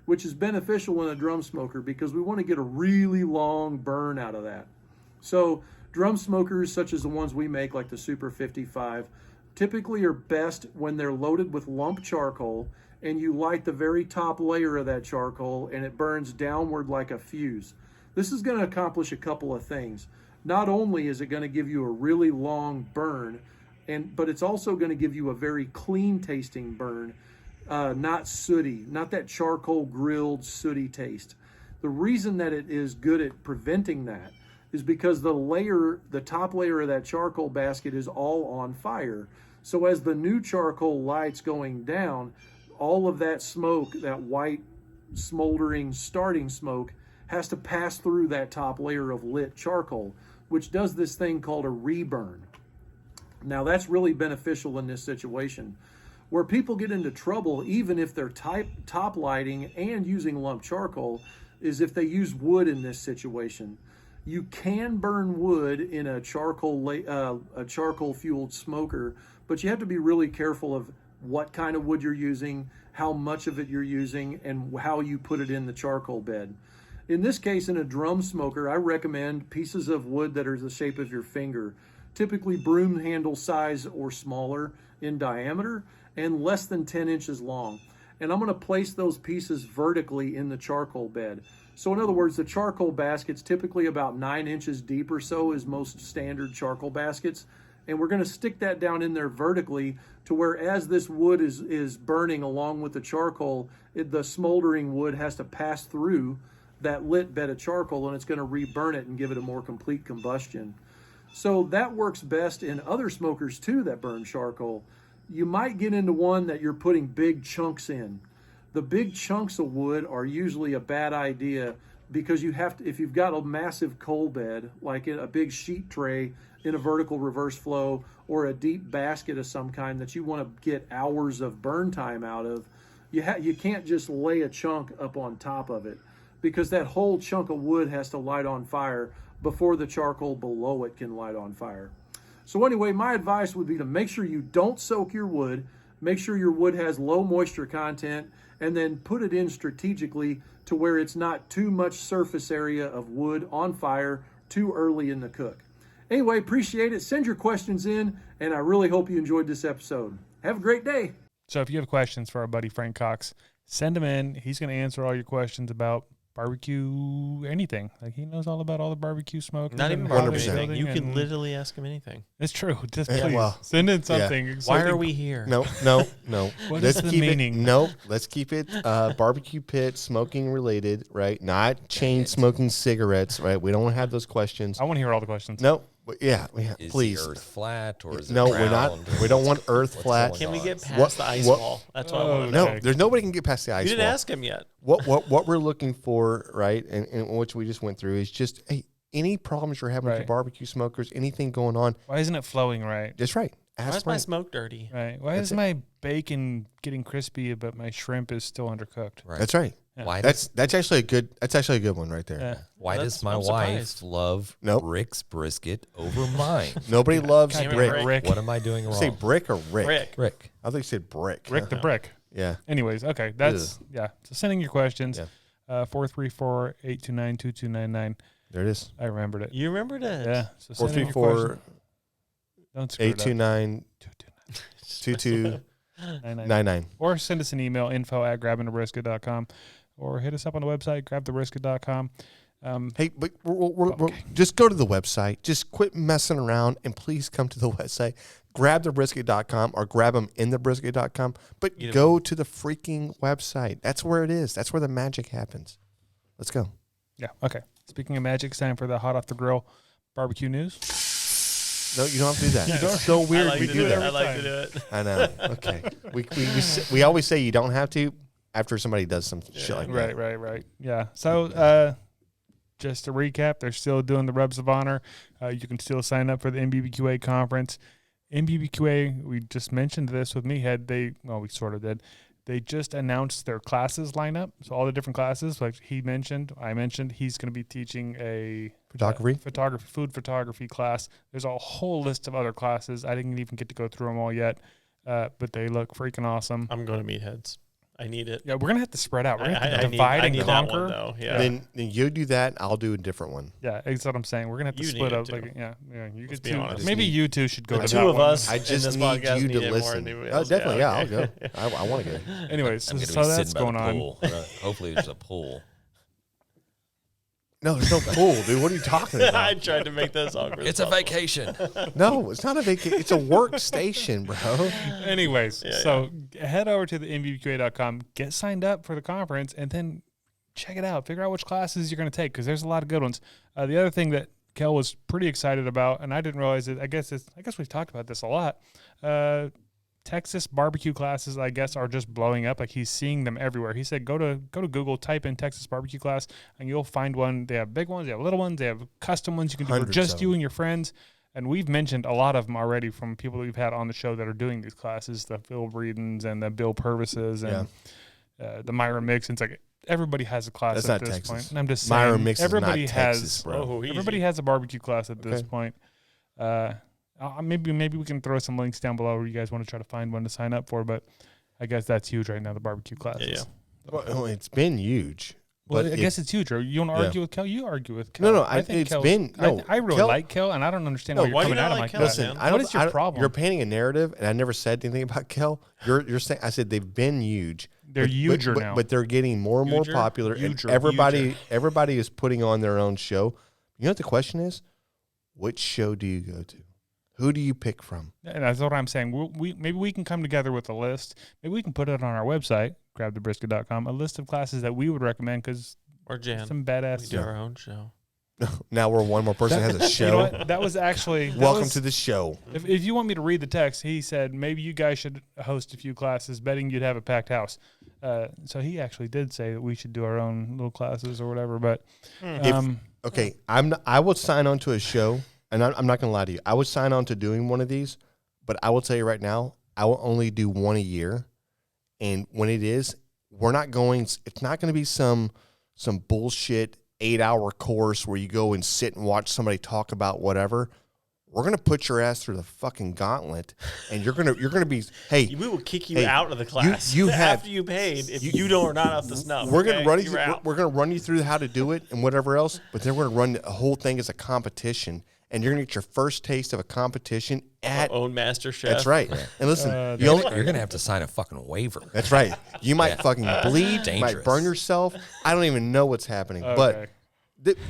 which is beneficial in a drum smoker because we want to get a really long burn out of that. So drum smokers such as the ones we make, like the Super 55, typically are best when they're loaded with lump charcoal and you light the very top layer of that charcoal and it burns downward like a fuse. This is going to accomplish a couple of things. Not only is it going to give you a really long burn, but it's also going to give you a very clean tasting burn, not sooty, not that charcoal grilled sooty taste. The reason that it is good at preventing that is because the top layer of that charcoal basket is all on fire. So as the new charcoal light's going down, all of that smoke, that white smoldering starting smoke, has to pass through that top layer of lit charcoal, which does this thing called a reburn. Now that's really beneficial in this situation. Where people get into trouble, even if they're top lighting and using lump charcoal, is if they use wood in this situation. You can burn wood in a charcoal fueled smoker, but you have to be really careful of what kind of wood you're using, how much of it you're using, and how you put it in the charcoal bed. In this case, in a drum smoker, I recommend pieces of wood that are the shape of your finger, typically broom handle size or smaller in diameter and less than 10 inches long. And I'm going to place those pieces vertically in the charcoal bed. So in other words, the charcoal basket's typically about 9 inches deep or so is most standard charcoal baskets. And we're going to stick that down in there vertically to where as this wood is burning along with the charcoal, the smoldering wood has to pass through that lit bed of charcoal, and it's going to reburn it and give it a more complete combustion. So that works best in other smokers too that burn charcoal. You might get into one that you're putting big chunks in. The big chunks of wood are usually a bad idea because you have to, if you've got a massive coal bed, like in a big sheet tray in a vertical reverse flow or a deep basket of some kind that you want to get hours of burn time out of, you can't just lay a chunk up on top of it, because that whole chunk of wood has to light on fire before the charcoal below it can light on fire. So anyway, my advice would be to make sure you don't soak your wood, make sure your wood has low moisture content, and then put it in strategically to where it's not too much surface area of wood on fire too early in the cook. Anyway, appreciate it. Send your questions in, and I really hope you enjoyed this episode. Have a great day. So if you have questions for our buddy Frank Cox, send them in. He's going to answer all your questions about barbecue, anything. Like, he knows all about all the barbecue smoke. Not even barbecue anything. You can literally ask him anything. It's true. Just please send in something. Yeah. Why are we here? No. What Let's is the keep meaning? Let's keep it barbecue pit smoking related, right? Not chain smoking cigarettes, right? We don't have those questions. I want to hear all the questions. No. Yeah, Is please. the Earth flat or is it No, round? we're not. We don't want Earth flat. Can we get past What- the ice what- wall? That's what I want to No, know. there's nobody can get past the ice You didn't wall. ask him yet. What we're looking for, right, and which we just went through, is just, hey, any problems you're having with your Right. barbecue smokers, anything going on, Why isn't it flowing right? that's right. Why Ask is my Frank. smoke dirty? Right. Why That's is my bacon getting crispy but my shrimp is still undercooked? Right. That's right. Yeah. Why That's actually a good. That's actually a good one right there. Yeah. Why Well, does my I'm wife surprised. love Nope. Rick's brisket over mine? Nobody loves God damn it, brick. Rick. What am I doing You wrong? say brick or Rick? Rick. I think you said brick. Rick the brick. Yeah. Anyways, okay. That's, yeah. So sending your questions. Yeah. 434-829-2299. There it is. I remembered it. You remembered it? Yeah. So sending your questions. 434-829-2299. Don't screw it up. 2299. Or send us an email, info@grabbingthebrisket.com, or hit us up on the website, grabthebrisket.com. Hey, but we're just go to the website. Just quit messing around and please come to the website, grabthebrisket.com or grabtheminthe.brisket.com. But go to the freaking website. That's where it is. That's where the magic happens. Let's go. Yeah. Okay. Speaking of magic, it's time for the hot off the grill barbecue news. No, you don't have to do that. It's so weird. I like We to do it it. every I like time. to do it. I know. Okay. We always say you don't have to after somebody does some shit like that. Right. Yeah. So, just to recap, they're still doing the Rubs of Honor. You can still sign up for the NBBQA Conference. NBBQA, we just mentioned this with Meathead. We sort of did. They just announced their classes lineup. So all the different classes, like I mentioned, he's going to be teaching a food photography class. There's a whole list of other classes. I didn't even get to go through them all yet, but they look freaking awesome. I'm going to Meatheads. I need it. Yeah, we're gonna have to spread out. We're gonna have to I divide and need conquer. that one, though. Yeah. Then you do that. I'll do a different one. Yeah, that's what I'm saying. We're gonna have to You split need up. it, Like, too. yeah. You Let's could be too. honest. Maybe you two should go The to two that of one. us. I in just this need podcast you need to it more listen. than anybody Oh, else. definitely. Yeah, okay. I'll go. I want to go. Anyways, I'm going to so be that's sitting by going the on. pool. Hopefully there's a pool. No, there's no pool, dude. What are you talking I about? tried to make this awkward. It's a vacation. No, it's not a vacation. It's a workstation, bro. Anyways, so head over to the NBBQA.com, get signed up for the conference, and then check it out. Figure out which classes you're going to take, because there's a lot of good ones. The other thing that Kel was pretty excited about, and I didn't realize it. I guess we've talked about this a lot. Texas barbecue classes, I guess, are just blowing up. Like, he's seeing them everywhere. He said, go to Google, type in Texas barbecue class, and you'll find one. They have big ones, they have little ones, they have custom ones you can do for Hundreds just of you them. and your friends. And we've mentioned a lot of them already from people we've had on the show that are doing these classes, the Phil Breedens and the Bill Purvises and the Myra Mix. And it's like everybody has a class That's at not this Texas. point. And I'm just Myra saying, Mix is everybody not has Texas, bro. everybody has a barbecue class at this point. Maybe we can throw some links down below where you guys want to try to find one to sign up for, but I guess that's huge right now, the barbecue classes. Yeah. Well, it's been huge. Well, but I guess it's huge. You want to argue with Kel? You argue with Kel. No, I think it's Kel's- been no. I really Kel- like Kel, and I don't understand No, why you're why do you coming not at him like like Kel, that. man? I What don't- is your problem? You're painting a narrative, and I never said anything about Kel. You're saying I said they've been huge. They're huger but, now. but they're getting more and more Huger? popular, and Huger. everybody is putting on their own show. You know what the question is? Which show do you go to? Who do you pick from? And that's what I'm saying. Maybe we can come together with a list. Maybe we can put it on our website, grabthebrisket.com, a list of classes that we would recommend, because Or Jan. Some badass We do our own show. Now we're one more person that has a show. You know what? That was actually Welcome to the show. If you want me to read the text, he said maybe you guys should host a few classes, betting you'd have a packed house. So he actually did say that we should do our own little classes or whatever. But Okay, I would sign on to a show, and I'm not going to lie to you. I would sign on to doing one of these, but I will tell you right now, I will only do one a year. And when it is, we're not going. It's not going to be some bullshit 8-hour course where you go and sit and watch somebody talk about whatever. We're gonna put your ass through the fucking gauntlet, and you're gonna be. Hey, we will kick you out of the class. You have after you paid if you don't are not up to snuff. We're gonna run you. We're gonna run you through how to do it and whatever else. But then we're gonna run the whole thing as a competition, and you're gonna get your first taste of a competition at own master chef. That's right. And listen, you're gonna have to sign a fucking waiver. That's right. You might fucking bleed. You might burn yourself. I don't even know what's happening. But,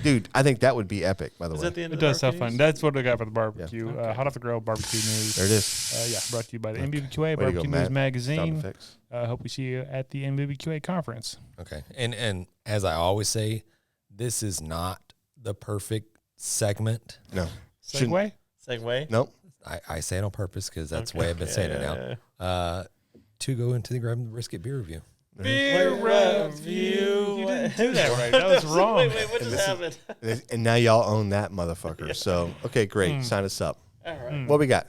dude, I think that would be epic, by the way. Is that the end it of does the sound fun. That's what I got for the barbecue. Yeah. Okay. Hot off the grill barbecue news. There it is. Brought to you by the NBBQA Barbecue News Magazine. Hope we see you at the NBBQA conference. Okay. And as I always say, this is not the perfect segment. No. Segue? Nope. I say it on purpose because that's the way I've been saying it now. To go into the Grab the Brisket beer review. Beer review. You didn't do that right. That was wrong. Wait, what just happened? And now y'all own that motherfucker. So, okay, great. Sign us up. All right. What we got?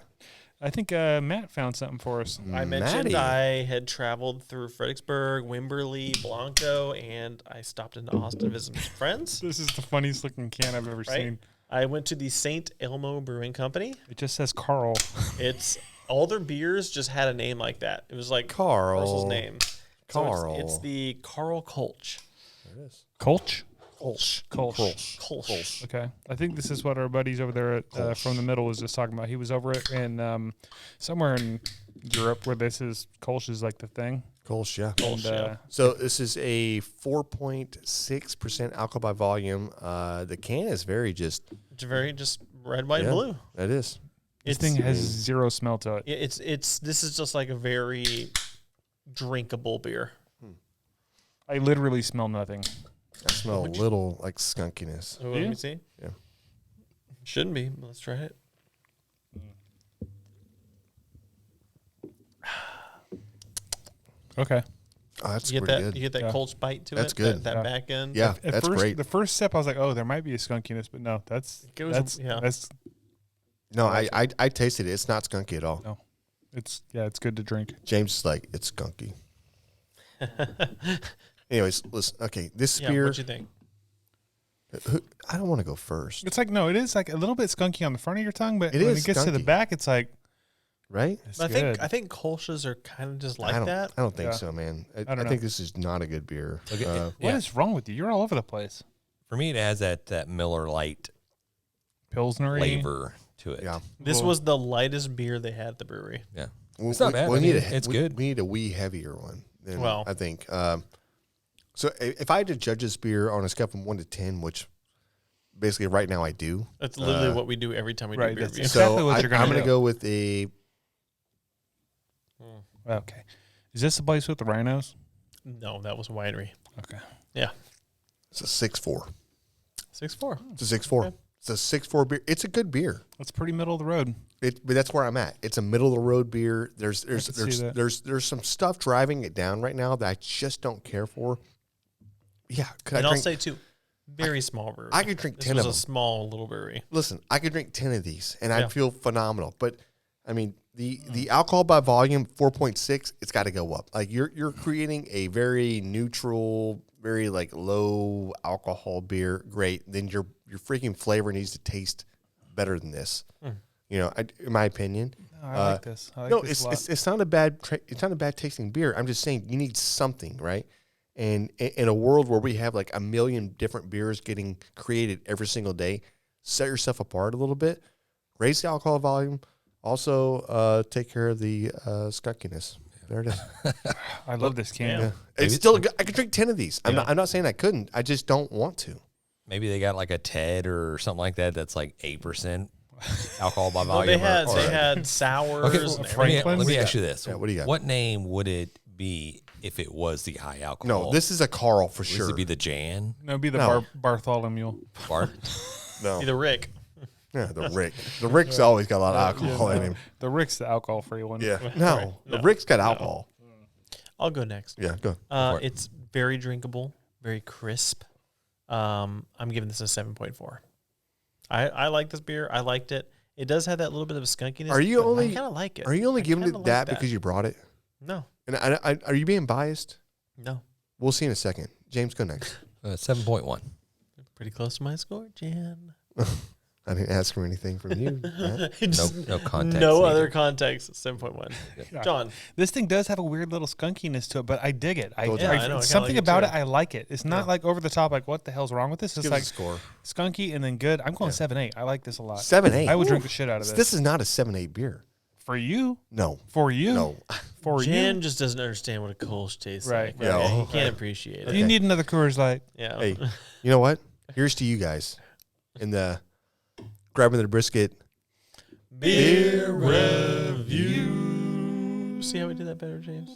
I think Matt found something for us. I mentioned I had traveled through Fredericksburg, Wimberley, Blanco, and I stopped into Austin to visit some friends. This is the funniest looking can I've ever seen. I went to the St. Elmo Brewing Company. It just says Carl. It's all their beers just had a name like that. It was like Carl. Russell's name. Carl. So it's the Carl Kolsch. There it is. Kolsch? Kolsch. Okay. I think this is what our buddies over there at From the Middle was just talking about. He was over it in somewhere in Europe where Kolsch is like the thing. Kolsch, yeah. Kolsch, So this is a 4.6% alcohol by volume. The can is It's very just red, white, and blue. It is. This thing has zero smell to it. This is just like a very drinkable beer. I literally smell nothing. I smell a little like skunkiness. Let me see. Yeah. Shouldn't be. Let's try it. Okay. Oh, that's You get pretty that? good. You get that Kolsch bite to That's it. good. That back end. Yeah, At that's first, great. The first sip, I was like, "Oh, there might be a skunkiness," but no, No, I tasted it. It's not skunky at all. No, it's good to drink. James is like, it's skunky. Anyways, listen. Okay, this Yeah, beer. what you think? I don't want to go first. It's like it is like a little bit skunky on the front of your tongue, but It when is it gets to the skunky. back, it's like Right? it's I good. think Kolsch's are kind of just like that. I don't think Yeah. so, man. I don't know. think this is not a good beer. What is wrong with you? You're all over the place. For me, it has that Miller Lite Pilsner flavor to it. Yeah. This was the lightest beer they had at the brewery. Yeah. Well, It's not bad. I mean, it's good. We need a wee heavier one. Than Well. I think. So if I had to judge this beer on a scale from 1 to 10, which basically right now I do. That's literally what we do every time we do right, beer that's reviews. exactly So what you're gonna I'm going to do. go with a. Okay. Is this the place with the rhinos? No, that was winery. Okay. Yeah. It's a 6.4. 6.4. It's a 6.4. Okay. It's a 6.4 beer. It's a good beer. That's pretty middle of the road. But that's where I'm at. It's a middle of the road beer. There's see that. some stuff driving it down right now that I just don't care for. Yeah, And I'll say too, very small brewery. I could drink this 10 was of a them. small little brewery. Listen, I could drink 10 of these and Yeah. I'd feel phenomenal. But I mean, the alcohol by volume 4.6, it's got to go up. Like you're creating a very neutral, very like low alcohol beer. Great. Then your freaking flavor needs to taste better than this. You know, in my opinion. No, I like this. I like No, this a lot. it's not a bad it's not a bad tasting beer. I'm just saying you need something, right? And in a world where we have like a million different beers getting created every single day, set yourself apart a little bit, raise the alcohol volume, also take care of the skunkiness. There it is. I love this can. Yeah. It's still I could drink 10 of these. I'm not saying I couldn't. I just don't want to. Maybe they got like a TED or something like that that's like 8% alcohol by Well, volume. they had sours. Okay, and let me everything. ask you this. Yeah, what do you got? What name would it be if it was the high alcohol. No, this is a Carl for This sure. would be the Jan. No, it'd be the No. Bartholomew. Bart. No, Either Rick. yeah, the Rick. The Rick's always got a lot of alcohol in him. The Rick's the alcohol-free one. Yeah, no, the Rick's got alcohol. I'll go next. Yeah, go. It's very drinkable, very crisp. I'm giving this a 7.4. I like this beer. I liked it. It does have that little bit of a skunkiness. Are you but only? I kind of like it. Are you only I giving kinda it like that because you brought it? No, And are you being biased? no. We'll see in a second. James, go next. 7.1. Pretty close to my score, Jan. I didn't ask for anything from you. Matt. Just No context. no needed. other context. 7.1. John. This thing does have a weird little skunkiness to it, but I dig it. Yeah, I know, I kinda something like it about too. it, I like it. It's not like over the top, like what the hell's wrong with this? It's Give like us a score. skunky and then good. I'm going 7.8. I like this a lot. 7.8. I would drink the shit out of this. This is not a 7.8 beer. For you? No. For you? No. For Jan you? just doesn't understand what a Kolsch tastes Right. like. Yeah. Okay? Oh, He can't appreciate it. You need another Coors Light. Yeah. Hey, you know what? Here's to you guys in the grabbing the brisket. Beer review. See how we did that better, James?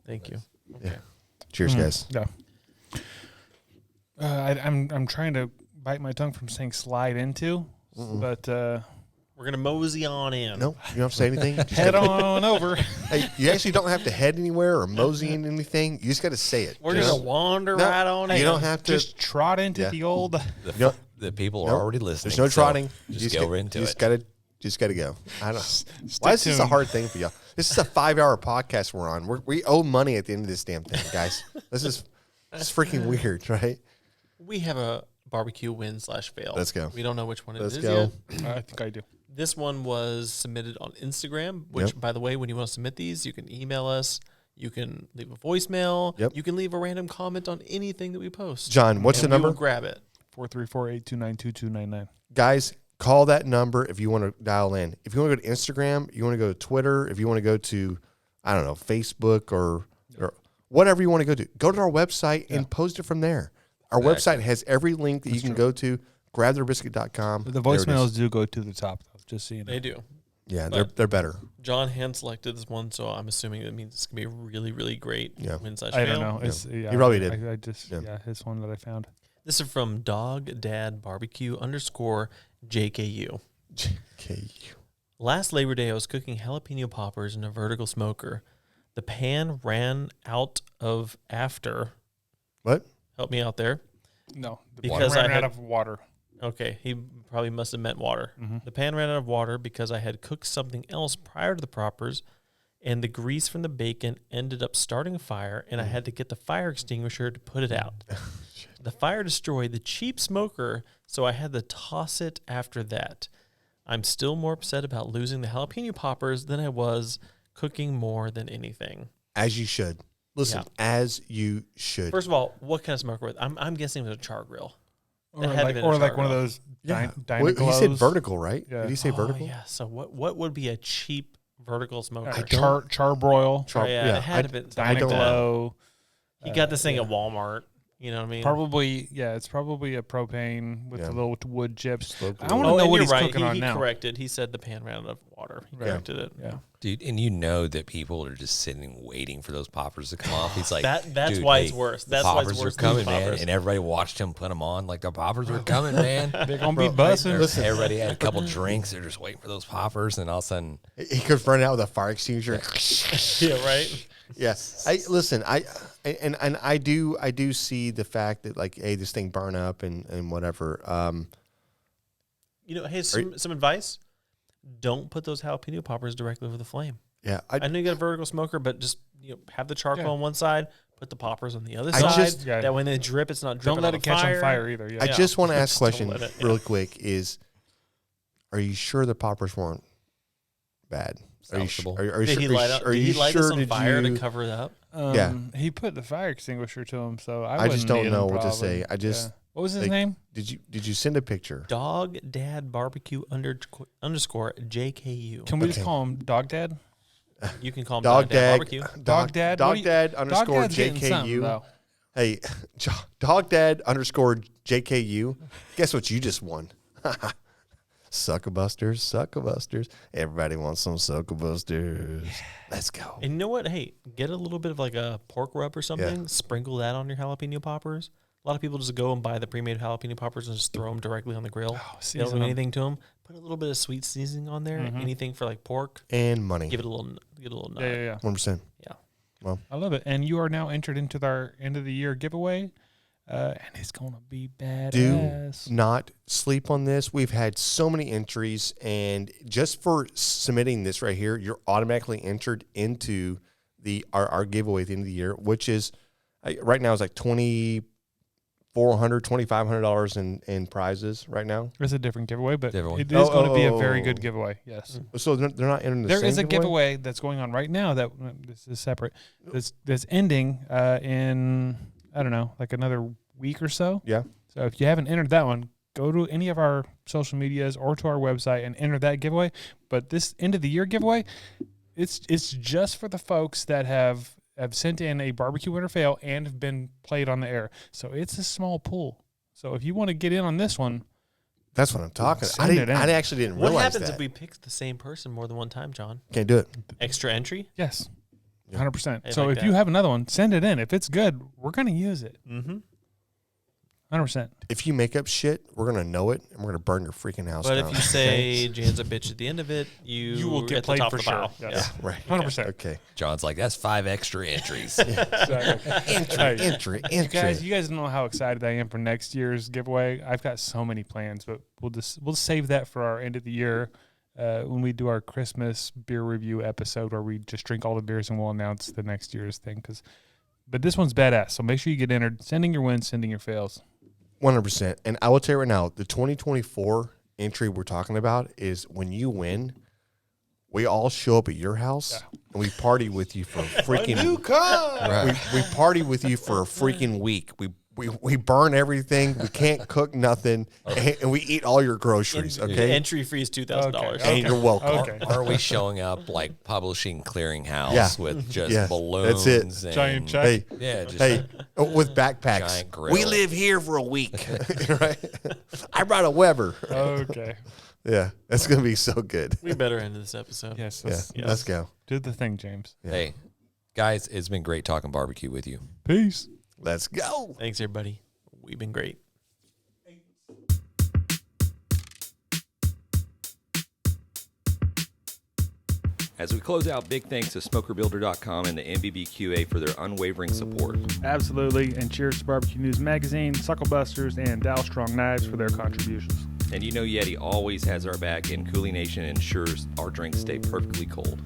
Thank you. Cheers, guys. Yeah. I'm trying to bite my tongue from saying slide into, but We're gonna mosey on in. No, you don't have to say anything. Just head gotta- on over. Hey, you actually don't have to head anywhere or mosey in anything. You just got to say it. We're Just- gonna wander No, right on in. You don't have to. Just trot into Yeah. the old. The people Nope. are already listening. There's no so trotting. Just go into you it. Just gotta go. I don't. Why is this a tuned. hard thing for y'all? This is a 5-hour podcast we're on. We owe money at the end of this damn thing, guys. This is freaking weird, right? We have a barbecue win/fail. Let's go. We don't know which one Let's it is go. yet. I think I do. This one was submitted on Instagram, which, Yep. by the way, when you want to submit these, you can email us. You can leave a voicemail. Yep. You can leave a random comment on anything that we post. John, what's And the we will number? grab it. 434-829-2299. Guys, call that number if you want to dial in. If you want to go to Instagram, you want to go to Twitter, if you want to go to, I don't know, Facebook or whatever you want to go to our website and post it from there. Our website has every link that you can go to, grabtherbrisket.com. The There it is. voicemails do go to the top, though, just so you know. They do. Yeah, But- they're better. John hand selected this one, so I'm assuming that means it's going to be a really, really great Yeah. win/fail. I don't know. It's, He probably did. I just, Yeah. it's one that I found. This is from dogdadbarbecue_JKU. Okay. Last Labor Day, I was cooking jalapeno poppers in a vertical smoker. The pan ran out of after. What? Help me out there. No, the Because ran I had- out of water. Okay, he probably must have meant water. Mm-hmm. The pan ran out of water because I had cooked something else prior to the poppers, and the grease from the bacon ended up starting a fire, and I had to get the fire extinguisher to put it out. The fire destroyed the cheap smoker, so I had to toss it after that. I'm still more upset about losing the jalapeno poppers than I was cooking more than anything. As you should. Listen, Yeah. as you should. First of all, what kind of smoker was it? I'm guessing it was a char grill. Or It had to like, be a or like char one of grill. those Yeah. Dynaglows. He said vertical, right? Yeah. Did he say vertical? Yeah. So what would be a cheap vertical smoker? Charbroil. Oh, yeah, it had to be something like that. Dynaglow. He got this thing at Walmart. You know what I mean? Probably, yeah, it's probably a propane with Yeah. the little wood chips. Slow I cool. want to know and what you're he's right. cooking on He now. corrected. He said the pan ran out of water. He Right. corrected it. Yeah. Dude, and you know that people are just sitting waiting for those poppers to come off. He's like, That's dude, why hey, it's worse. the That's why it's poppers worse are than coming, the man. poppers. And everybody watched him put them on. Like, the poppers are coming, man. They're going to be bussing. Listen. Everybody had a couple drinks. They're just waiting for those poppers. And all of a sudden, He could run out with a fire extinguisher. Yeah, right. Yes. I do see the fact that, like, hey, this thing burn up and whatever. You know, hey, some advice. Don't put those jalapeno poppers directly over the flame. Yeah. I know you got a vertical smoker, but just have the charcoal on one side, put the poppers on the other I side. just- Yeah. That when they drip, it's not dripping. Don't let on it catch fire. on fire either. Yeah. I just want to ask a Just don't question let it, really quick is, are you sure the poppers weren't bad? Are you Salvageable. are you Did he light are you this sure on did fire you, to cover it up? Yeah. He put the fire extinguisher to him, so I just wouldn't don't need know him, what to probably. say. I just- What was his like, name? Did you send a picture? Dog Dad Barbecue _ JKU. Can we just Okay. call him Dog Dad? You can call him Dog Dad Barbecue. Dog Dad? What Dog do you- Dad Dog underscore Dad's getting something, JKU. though. Hey, Dog Dad underscore JKU. Guess what you just won? Sucklebusters. Everybody wants some Sucklebusters. Let's go. And you know what? Hey, get a little bit of like a pork rub or something. Sprinkle that on your jalapeno poppers. A lot of people just go and buy the pre-made jalapeno poppers and just throw them directly on the grill. They don't do anything to them. Put a little bit of sweet seasoning on there. Anything for like pork And money. Give it a little nut. Yeah. 100%. Yeah. Well, I love it. And you are now entered into our end of the year giveaway. And it's going to be badass. do not sleep on this. We've had so many entries, and just for submitting this right here, you're automatically entered into our giveaway at the end of the year, which is right now is like $2,400, $2,500 in prizes right now. It's a different giveaway, but Different one. it is going to be a very good giveaway. Yes. So they're not entering the There same is a giveaway that's going on right now that this is separate. That's ending in, I don't know, like another week or so. Yeah. So if you haven't entered that one, go to any of our social medias or to our website and enter that giveaway. But this end of the year giveaway, it's just for the folks that have sent in a barbecue winner fail and have been played on the air. So it's a small pool. So if you want to get in on this one, that's what I'm talking about. I actually didn't What realize happens that. if we pick the same person more than one time, John? Can't do it. Extra entry? yes, 100%. I So like if you that. have another one, send it in. If it's good, we're going to use it. Mm-hmm. 100%. If you make up shit, we're gonna know it, and we're gonna burn your freaking house But down. if you say Jan's a bitch at the end of it, you will get at the played top for of the sure. pile. Yes. Yeah. right, 100%. okay, John's like, that's 5 extra entries. entry. You guys don't know how excited I am for next year's giveaway. I've got so many plans, but we'll save that for our end of the year when we do our Christmas beer review episode where we just drink all the beers and we'll announce the next year's thing. But this one's badass, so make sure you get entered. Sending your wins, sending your fails. 100%. And I will tell you right now, the 2024 entry we're talking about is when you win, we all show up at your house and we party with you for a freaking we party with you for a freaking week. We burn everything. We can't cook nothing, and we eat all your groceries. Okay, Entry fee is $2,000. and you're welcome. Okay. Are we showing up like Publishing Clearinghouse Yeah. with just Yeah, balloons? that's it. And, Giant check. Hey, Yeah, just hey, with backpacks. Giant grill. We live here for a week. Right? I brought a Weber. Okay. Yeah, that's gonna be so good. We better end this episode. Yes. Let's go. Do the thing, James. Yeah. Hey, guys, it's been great talking barbecue with you. Peace. Let's go. Thanks, everybody. We've been great. As we close out, big thanks to SmokerBuilder.com and the NBBQA for their unwavering support. Absolutely. And cheers to Barbecue News Magazine, Sucklebusters, and Dalstrong Knives for their contributions. And you know YETI always has our back, and CoolieNation ensures our drinks stay perfectly cold.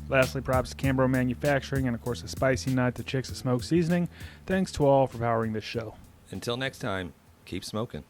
Lastly, props to Cambro Manufacturing and, of course, the Spicy Nut, the Chicks of Smoke Seasoning. Thanks to all for powering this show. Until next time, keep smoking.